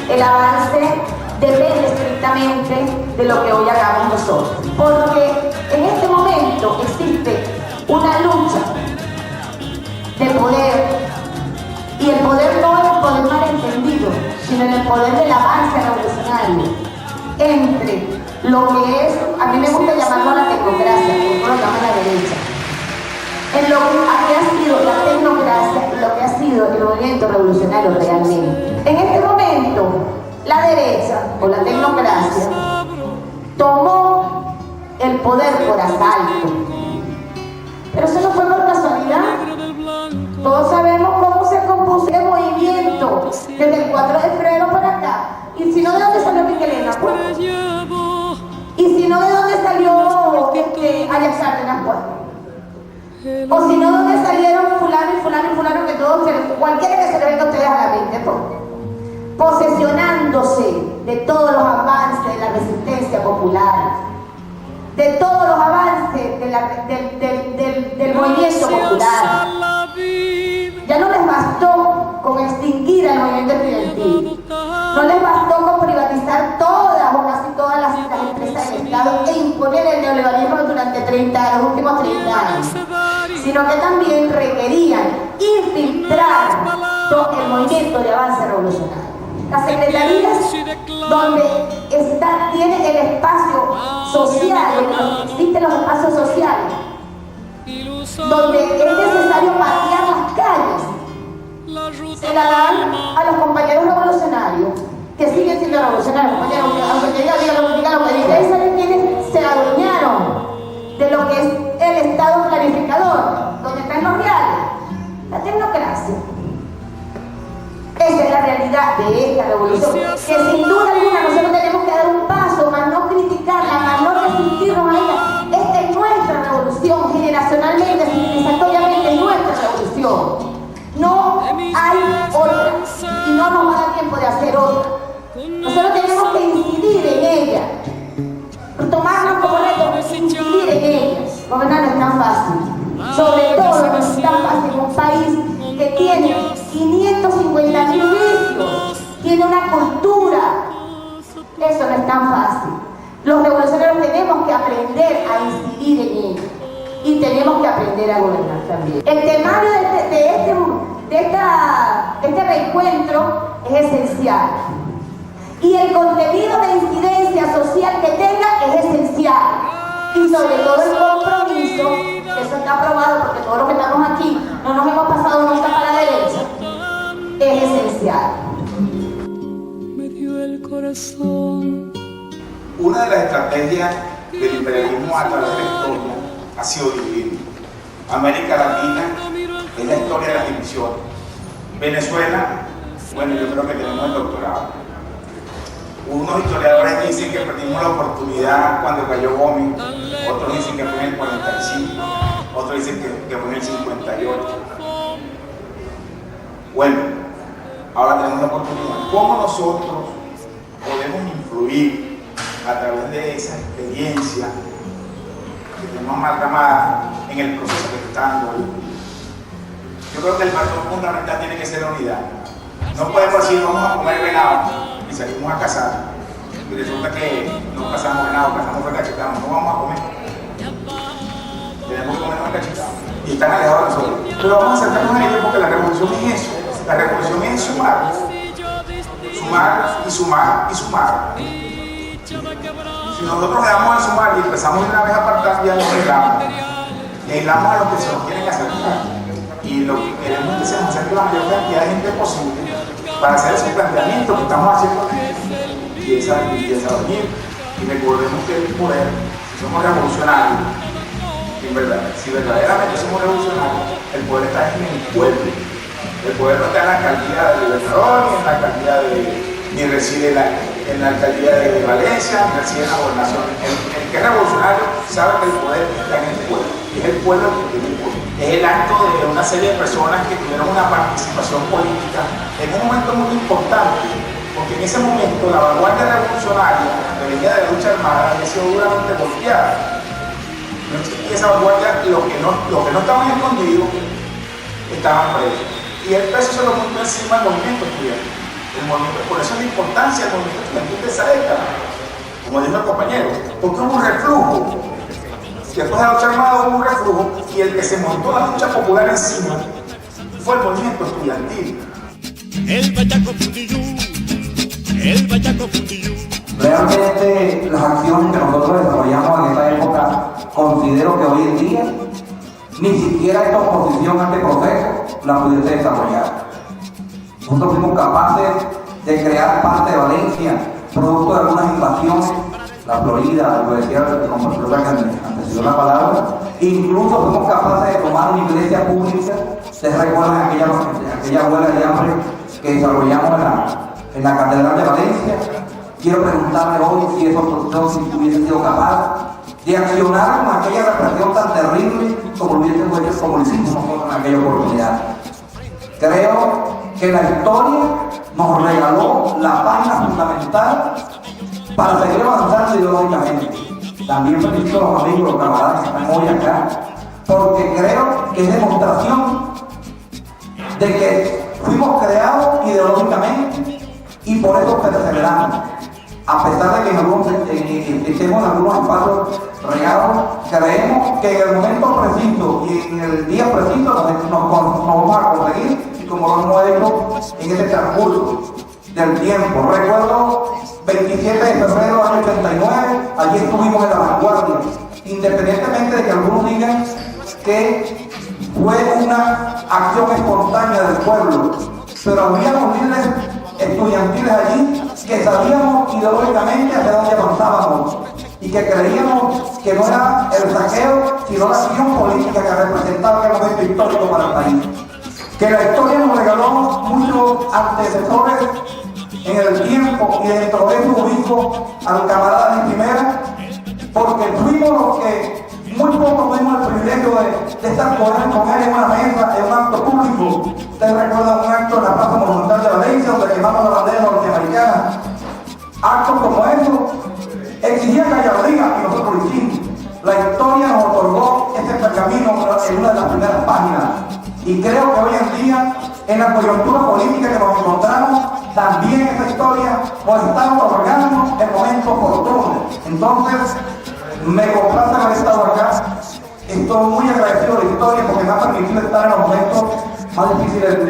El avance depende estrictamente de lo que hoy hagamos nosotros, porque en este momento existe una lucha de poder, y el poder no es el poder malentendido, sino en el poder del avance revolucionario entre lo que es, a mí me gusta llamarlo la tecnocracia, porque lo llama la derecha, en lo que ha sido la tecnocracia y lo que ha sido el movimiento revolucionario realmente. En este momento, la derecha o la tecnocracia tomó el poder por asalto. Pero eso no fue por casualidad. Todos sabemos cómo se compuso el movimiento desde el 4 de febrero para acá. Y si no, ¿de dónde salió Miguelena? Pues? Y si no, ¿de dónde salió Arias Cárdenas? Pues? O si no, ¿dónde salieron fulano y fulano y fulano, que todos, cualquiera que se le venga a ustedes a la mente, pues? Posesionándose de todos los avances de la resistencia popular, de todos los avances del movimiento popular. Ya no les bastó con extinguir el movimiento estudiantil, no les bastó con privatizar todas o casi todas las empresas del Estado e imponer el neoliberalismo durante los últimos 30 años, sino que también requerían infiltrar todo el movimiento de avance revolucionario. Las secretarías donde tiene el espacio social, donde existen los espacios sociales, donde es necesario patear las calles, se la dan a los compañeros revolucionarios, que siguen siendo revolucionarios, compañeros, aunque diga lo que diga. Ustedes saben quiénes se adueñaron de lo que es el Estado planificador, donde están los reales, la tecnocracia. Esa es la realidad de esta revolución, que sin duda alguna nosotros tenemos que dar un paso, más no criticarla, más no resistirnos a ella. Esta es nuestra revolución, generacionalmente, civilizatoriamente es nuestra revolución. No hay otra, y no nos va a dar tiempo de hacer otra. Nosotros tenemos que incidir en ella, tomarnos como reto, incidir en ella. Gobernar no es tan fácil, sobre todo no es tan fácil en un país que tiene 550.000 vicios, tiene una cultura. Eso no es tan fácil. Los revolucionarios tenemos que aprender a incidir en ello y tenemos que aprender a gobernar también. El temario de este reencuentro es esencial y el contenido de incidencia social que tenga es esencial, y sobre todo el compromiso de eso está aprobado porque todos los que estamos aquí no nos hemos pasado nunca para la derecha, es esencial. Me dio el corazón. Una de las estrategias del imperialismo a través de la historia ha sido dividir. América Latina es la historia de las divisiones. Venezuela, bueno, yo creo que tenemos el doctorado. Unos historiadores dicen que perdimos la oportunidad cuando cayó Gómez, otros dicen que fue en el 45, otros dicen que fue en el 58. Bueno, ahora tenemos la oportunidad. ¿Cómo nosotros podemos influir a través de esa experiencia que tenemos amalgamada en el proceso que está dando hoy? Yo creo que el factor fundamental tiene que ser la unidad. No podemos decir vamos a comer venado y salimos a cazar y resulta que no cazamos venado, cazamos recachetado, no vamos a comer. Tenemos que comer recachetado y están alejados de nosotros. Pero vamos a acercarnos a ellos porque la revolución es eso. La revolución es sumar. Sumar y sumar y sumar. Si nosotros le damos a sumar y empezamos de una vez a apartar, ya nos aislamos. Y aislamos a los que se nos quieren acercar. Y lo que queremos es que se nos acerque la mayor cantidad de gente posible para hacer ese planteamiento que estamos haciendo y esa venir. Y recordemos que el poder, si somos revolucionarios, si verdaderamente somos revolucionarios, el poder está en el pueblo. El poder no está en la alcaldía de Libertador, ni en la alcaldía ni reside en la alcaldía de Valencia, ni reside en la gobernación. El que es revolucionario sabe que el poder está en el pueblo. Y es el pueblo que tiene el poder. Es el acto de una serie de personas que tuvieron una participación política en un momento muy importante, porque en ese momento la vanguardia revolucionaria que venía de la lucha armada había sido duramente golpeada. No existía esa vanguardia, los que no estaban escondidos estaban presos. Y el peso se lo montó encima del movimiento estudiantil. Por eso es la importancia del movimiento estudiantil de esa década, como dijo el compañero, porque hubo un reflujo. Después de la lucha armada hubo un reflujo y el que se montó la lucha popular encima fue el movimiento estudiantil. El Bayaco Fundillú, el Bayaco Fundillú. Realmente las acciones que nosotros desarrollamos en esta época, considero que hoy en día ni siquiera esta oposición a este proceso la pudiese desarrollar. Nosotros fuimos capaces de crear parte de Valencia, producto de algunas invasiones, la Florida, lo decía como el profesor que antecedió la palabra, incluso fuimos capaces de tomar una iglesia pública. ¿Ustedes recuerdan aquella huelga de hambre que desarrollamos en la Catedral de Valencia? Quiero preguntarle hoy si esos profesores hubiesen sido capaces de accionar con aquella represión tan terrible como lo hubiésemos hecho, como lo hicimos nosotros en aquella oportunidad. Creo que la historia nos regaló la página fundamental para seguir avanzando ideológicamente. También felicito a los amigos, los camaradas que están hoy acá, porque creo que es demostración de que fuimos creados ideológicamente y por eso perseveramos. A pesar de que estemos en algunos espacios regados, creemos que en el momento preciso y en el día preciso nos vamos a conseguir, y como lo hemos hecho en ese transcurso del tiempo. Recuerdo 27 de febrero del año 89, allí estuvimos en la vanguardia, independientemente de que algunos digan que fue una acción espontánea del pueblo, pero habíamos líderes estudiantiles allí que sabíamos ideológicamente hacia dónde avanzábamos y que creíamos que no era el saqueo, sino la acción política que representaba el momento histórico para el país. Que la historia nos regaló muchos antecesores en el tiempo y dentro de eso ubico al camarada de primera, porque fuimos los que muy poco tuvimos el privilegio de estar con él en una mesa, en un acto público. Ustedes recuerdan un acto en la Plaza Monumental de Valencia donde quemamos la bandera norteamericana. Actos como eso exigían gallardía y nosotros lo hicimos. La historia nos otorgó este pergamino en una de las primeras páginas. Y creo que hoy en día, en la coyuntura política que nos encontramos, también esa historia nos está otorgando el momento oportuno. Entonces, me complace haber estado acá. Estoy muy agradecido de la historia porque me ha permitido estar en los momentos más difíciles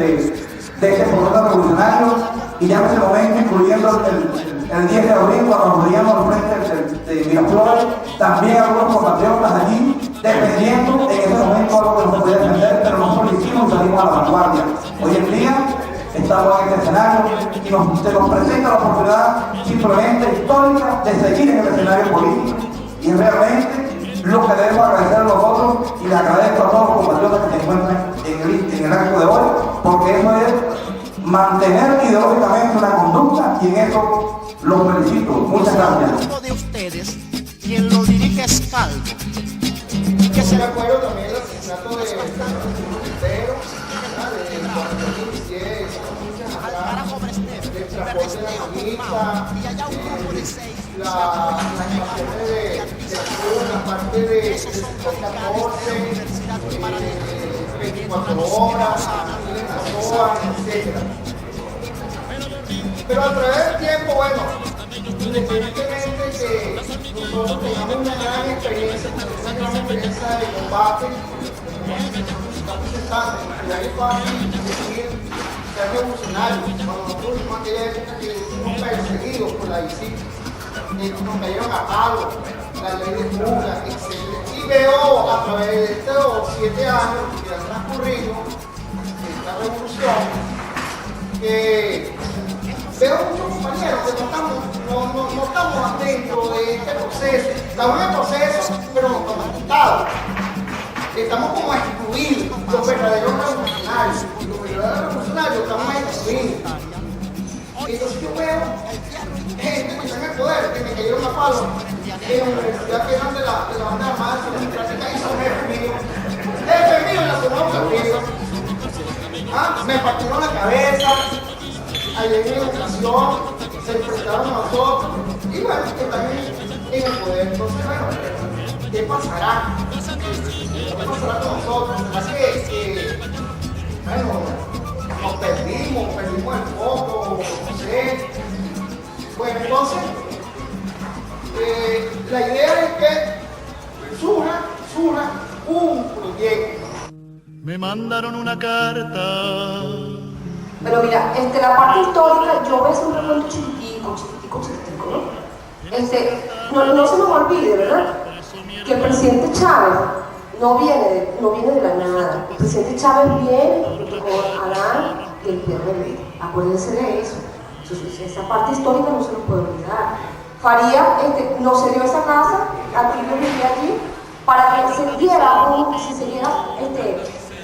de este proceso revolucionario, y ya en ese momento incluyendo el 10 de abril, cuando nos veíamos al frente de Miraflores, también algunos compatriotas allí, defendiendo en ese momento algo que no se podía defender, pero nosotros lo hicimos y salimos a la vanguardia. Hoy en día estamos en este escenario y se nos presenta la oportunidad simplemente histórica de seguir en el escenario político. Y realmente lo que debemos agradecer a los otros, y le agradezco a todos los compatriotas que se encuentran en el acto de hoy, porque eso es mantener ideológicamente una conducta, y en eso los felicito. Muchas gracias. Uno de ustedes, quien lo dirige es Calvo. Que se acuerdo también el asesinato de Montero, de 2010, del transporte de la mamita, las acciones de la parte de 14, 24 horas, etc. Pero a través del tiempo, bueno, independientemente que nosotros tengamos una gran experiencia de combate, estamos pensando en que hay fácil decir ser revolucionarios. Cuando nosotros en aquella época que fuimos perseguidos por la ICI, nos cayeron a palo, la ley de fuga, etc. Y veo a través de estos 7 años que han transcurrido esta revolución, que veo muchos compañeros que no estamos dentro de este proceso. Estamos en el proceso, pero no estamos quitados. Estamos como excluidos. Los verdaderos revolucionarios. Los verdaderos revolucionarios estamos excluidos. Entonces yo veo gente que está en el poder, que me cayeron a palo en la universidad que eran de la banda armada democrática y son jefe mío en la zona operativa. Me partieron la cabeza. Ayer en educación se enfrentaron a nosotros y bueno, que también en el poder. Entonces, bueno, ¿qué pasará? ¿Qué pasará con nosotros? Así que bueno, nos perdimos el foco, no sé. Bueno, entonces, la idea es que surja un proyecto. Me mandaron una carta. Pero mira, la parte histórica, yo voy a hacer un recuento chiquitico, ¿no? No se nos olvide, ¿verdad? Que el presidente Chávez no viene de la nada. El presidente Chávez viene junto con Adán del PRD. Acuérdense de eso. Entonces, esa parte histórica no se nos puede olvidar. Faría nos cedió esa casa, aquí yo vivía allí, para que se siguiera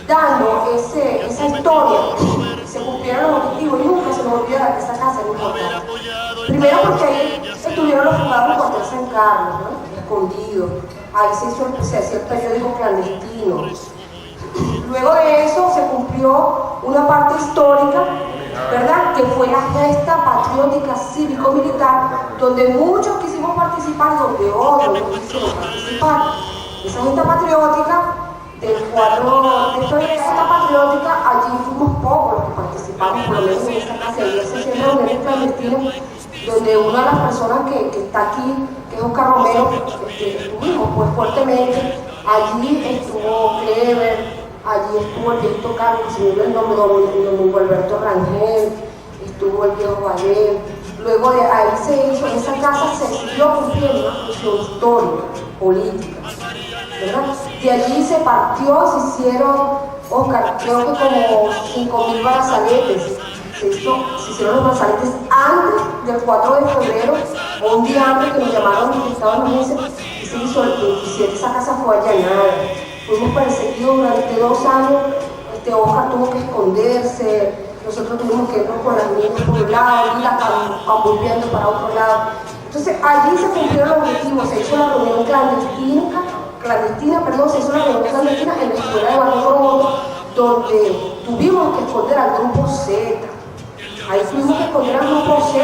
dando esa historia, se cumplieron los objetivos y nunca se nos olvida que esa casa era importante. Primero porque ahí estuvieron los jugadores de cuartel San Carlos, ¿no? Escondidos. Ahí se hacía el periódico clandestino. Luego de eso se cumplió una parte histórica, ¿verdad? Que fue la gesta patriótica cívico-militar, donde muchos quisimos participar y donde otros no quisieron participar. Esa gesta patriótica del 4 de febrero, esta patriótica, allí fuimos pocos los que participamos, por lo menos en esta casa, y se hacían reuniones clandestinas, donde una de las personas que está aquí, que es Oscar Romero, estuvimos pues fuertemente. Allí estuvo Clever, allí estuvo el viejito Carlos, que se me dio el nombre, don Alberto Rangel, estuvo el viejo Valle. Luego de ahí se hizo, en esa casa se siguió cumpliendo una función histórica, política, ¿verdad? De allí se partió, se hicieron, Oscar, creo que como 5.000 brazaletes. Se hicieron los brazaletes antes del 4 de febrero, o un día antes que nos llamaron que estaban los meses, y se hizo el 27, esa casa fue allanada. Fuimos perseguidos durante 2 años, Oscar tuvo que esconderse, nosotros tuvimos que irnos con las niñas por un lado, y la volviendo para otro lado. Entonces allí se cumplieron los objetivos, se hizo la reunión clandestina, se hizo la reunión clandestina en la escuela de Barrio Coromoto, donde tuvimos que esconder al grupo Z. Ahí tuvimos que esconder al grupo Z,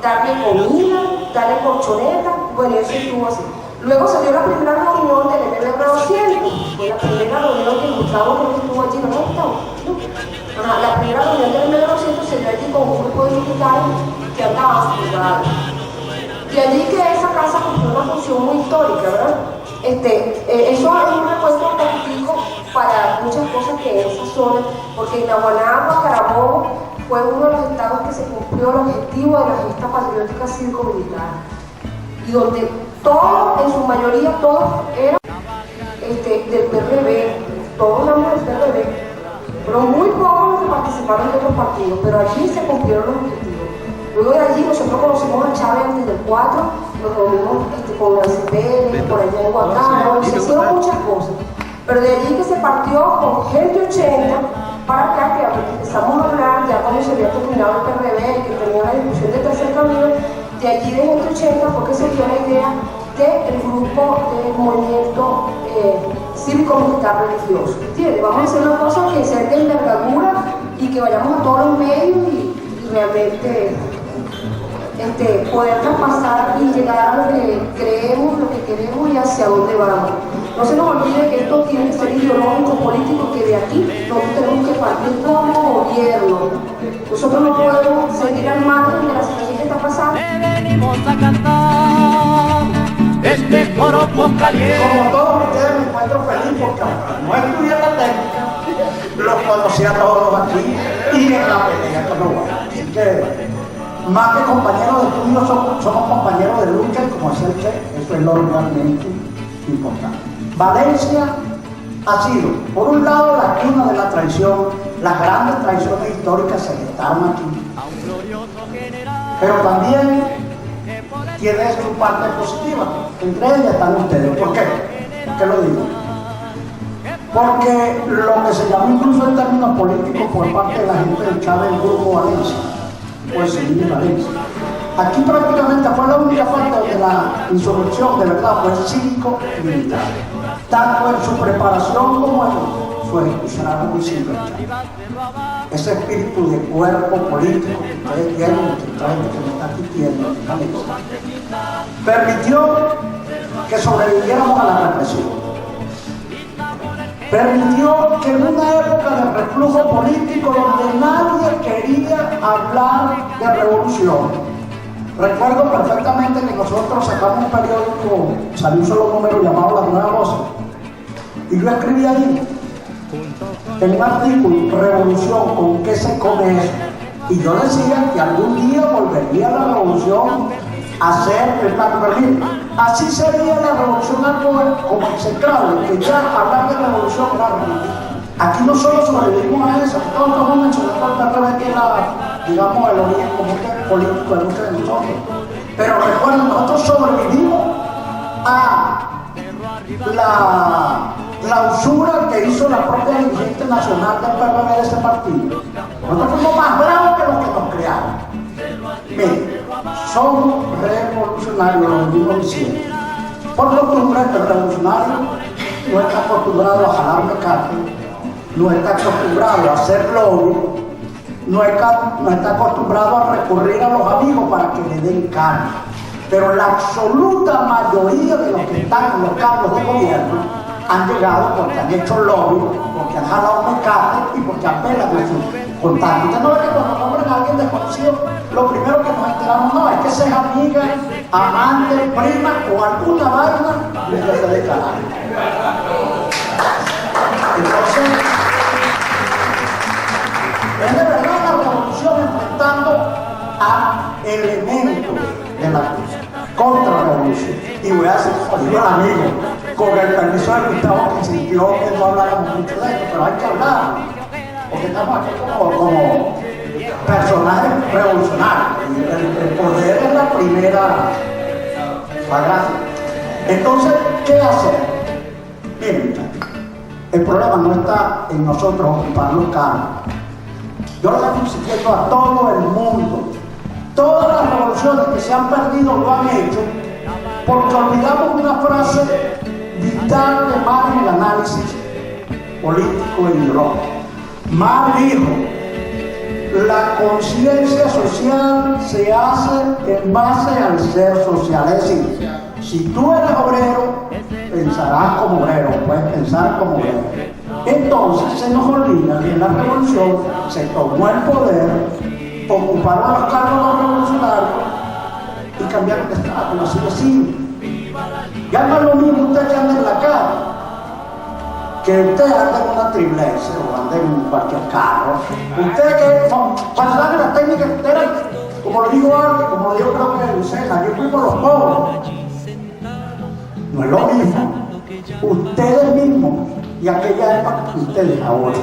darle comida, darle colchoneta, bueno, eso estuvo así. Luego se dio la primera reunión del MBR 200, fue la primera reunión que Gustavo creo que estuvo allí, ¿no, Gustavo? No. La primera reunión del MBR 200 se dio allí con un grupo de militares que andaban jugados. De allí que esa casa cumplió una función muy histórica, ¿verdad? Eso es un recuento político para muchas cosas que en esa zona, porque en Naguanagua, Carabobo, fue uno de los estados que se cumplió el objetivo de la gesta patriótica cívico-militar, y donde todos, en su mayoría, todos eran del PRD, todos éramos del PRD, pero muy pocos los que participaron de otros partidos, pero allí se cumplieron los objetivos. Luego de allí nosotros conocimos a Chávez antes del 4, nos reunimos con el CPN, por allá en Huacán, se hicieron muchas cosas, pero de allí que se partió con gente 80 para acá, que empezamos a hablar ya cuando se había terminado el PRD, que tenía la discusión de tercer camino, de allí de gente 80 fue que surgió la idea del grupo del movimiento cívico-militar religioso. ¿Entiendes? Vamos a hacer una cosa que sea de envergadura y que vayamos a todos los medios y realmente poder traspasar y llegar a lo que creemos, lo que queremos y hacia dónde vamos. No se nos olvide que esto tiene que ser ideológico, político, que de aquí nosotros tenemos que partir como gobierno. Nosotros no podemos seguir al margen de la situación que está pasando. Venimos a cantar este coro caliente. Como todos ustedes me encuentro feliz porque no estudié la técnica, los conocí a todos aquí y en la pelea con los buenos. Así que más que compañeros de estudio somos compañeros de lucha, y como decía el Che, eso es lo realmente importante. Valencia ha sido, por un lado, la cuna de la traición, las grandes traiciones históricas se gestaron aquí, pero también tiene su parte positiva, entre ellas están ustedes. ¿Por qué? ¿Por qué lo digo? Porque lo que se llamó incluso en términos políticos por parte de la gente del Chávez, el Grupo Valencia, pues seguir en Valencia. Aquí prácticamente fue la única parte donde la insurrección de verdad fue cívico-militar, tanto en su preparación como en su ejecución, algo muy simple. Ese espíritu de cuerpo político que ustedes tienen, que me está adquiriendo, permitió que sobreviviéramos a la represión. Permitió que en una época de reflujo político donde nadie quería hablar de revolución. Recuerdo perfectamente que nosotros sacamos un periódico, salió un solo número llamado Las Nuevas Voces, y yo escribí ahí, en un artículo, Revolución, ¿con qué se come eso? Y yo decía que algún día volvería la revolución a ser el plato perdido. Así sería la revolución algo como execrable, que ya hablar de revolución era ridículo. Aquí no solo sobrevivimos a eso, todos estamos mencionando al PRD que era, digamos, el origen común político de muchos de nosotros. Pero recuerden, nosotros sobrevivimos a la usura que hizo la propia dirigente nacional del PRD de ese partido. Nosotros fuimos más bravos que los que nos crearon. Miren, somos revolucionarios, lo mismo diciendo. Por costumbre, el revolucionario no está acostumbrado a jalar mecate, no está acostumbrado a hacer lobby, no está acostumbrado a recurrir a los amigos para que le den carne. Pero la absoluta mayoría de los que están en los cargos de gobierno han llegado porque han hecho lobby, porque han jalado mecate y porque apelan a su contacto. Usted no ve que cuando nombran a alguien desconocido, lo primero que nos enteramos no es que sea amiga, amante, prima o alguna vaina de que se declara. Entonces, es de verdad la revolución enfrentando a elementos de la contrarrevolución. Y voy a decir, digo al amigo, con el permiso de Gustavo, que insistió que no habláramos mucho de esto, pero hay que hablar, porque estamos aquí como personajes revolucionarios. El poder es la primera gracia. Entonces, ¿qué hacer? Miren, el problema no está en nosotros ocupar los cargos. Yo le estoy insistiendo a todo el mundo. Todas las revoluciones que se han perdido lo han hecho porque olvidamos una frase vital de Marx en el análisis político e ideológico. Marx dijo: la conciencia social se hace en base al ser social. Es decir, si tú eres obrero, pensarás como obrero, puedes pensar como obrero. Entonces se nos olvida que en la revolución se tomó el poder, ocuparon los cargos de los revolucionarios y cambiaron de estatus, así de simple. Ya no es lo mismo usted que anda en la calle, que usted anda en una triblece o anda en cualquier carro, usted que cuando sale la técnica entera, como lo digo antes, como lo digo creo que Lucena, yo fui por los pobres. No es lo mismo. Ustedes mismos y aquella época que ustedes ahora.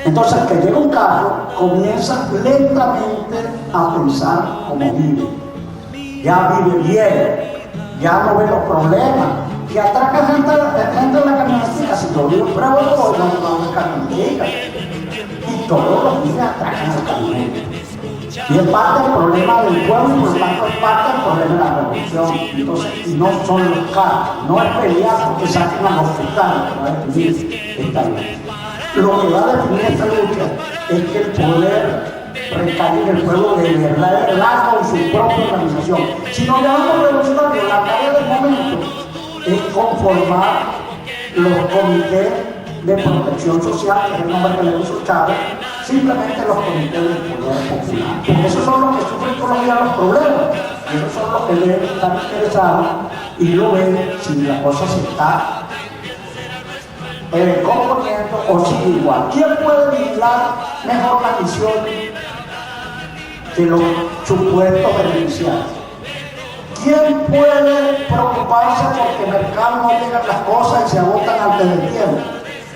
Entonces, el que llega un carro comienza lentamente a pensar como vive. Ya vive bien, ya no ve los problemas, que atraca gente en la camionetica. Si yo digo, pruebo todo, no camionetica. Y todos los días atracan al camioneta. Y es parte del problema del pueblo y por lo tanto es parte del problema de la revolución. Entonces, no son los carros, no es pelear porque saquen a los hospitales, que va a definir esta lucha. Lo que va a definir esta lucha es que el poder recaiga en el pueblo de verdad con su propia organización. Si nos llamamos revolucionarios, la tarea del momento es conformar los comités de protección social, que es el nombre que le puso Chávez, simplemente los comités del poder popular. Porque esos son los que sufren todos los días los problemas. Y esos son los que deben estar interesados y lo ven si la cosa se está componiendo o sigue igual. ¿Quién puede vigilar mejor la misión que los supuestos beneficiarios? ¿Quién puede preocuparse porque el mercado no llegan las cosas y se agotan antes del tiempo?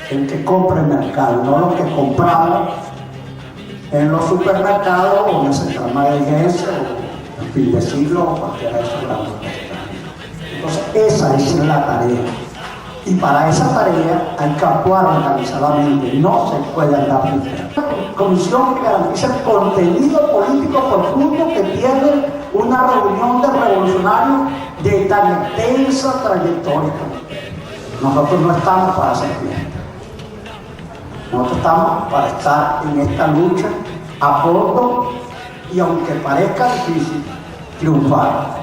El que compra el mercado, no los que compramos en los supermercados o en el central madeguense o en fin de siglo o cualquiera de esos grandes mercados. Entonces esa es la tarea. Y para esa tarea hay que actuar organizadamente, no se puede andar libre. Comisión que garantiza el contenido político profundo que tiene una reunión de revolucionarios de tan extensa trayectoria. Nosotros no estamos para hacer clientes. Nosotros estamos para estar en esta lucha a fondo y aunque parezca difícil, triunfar.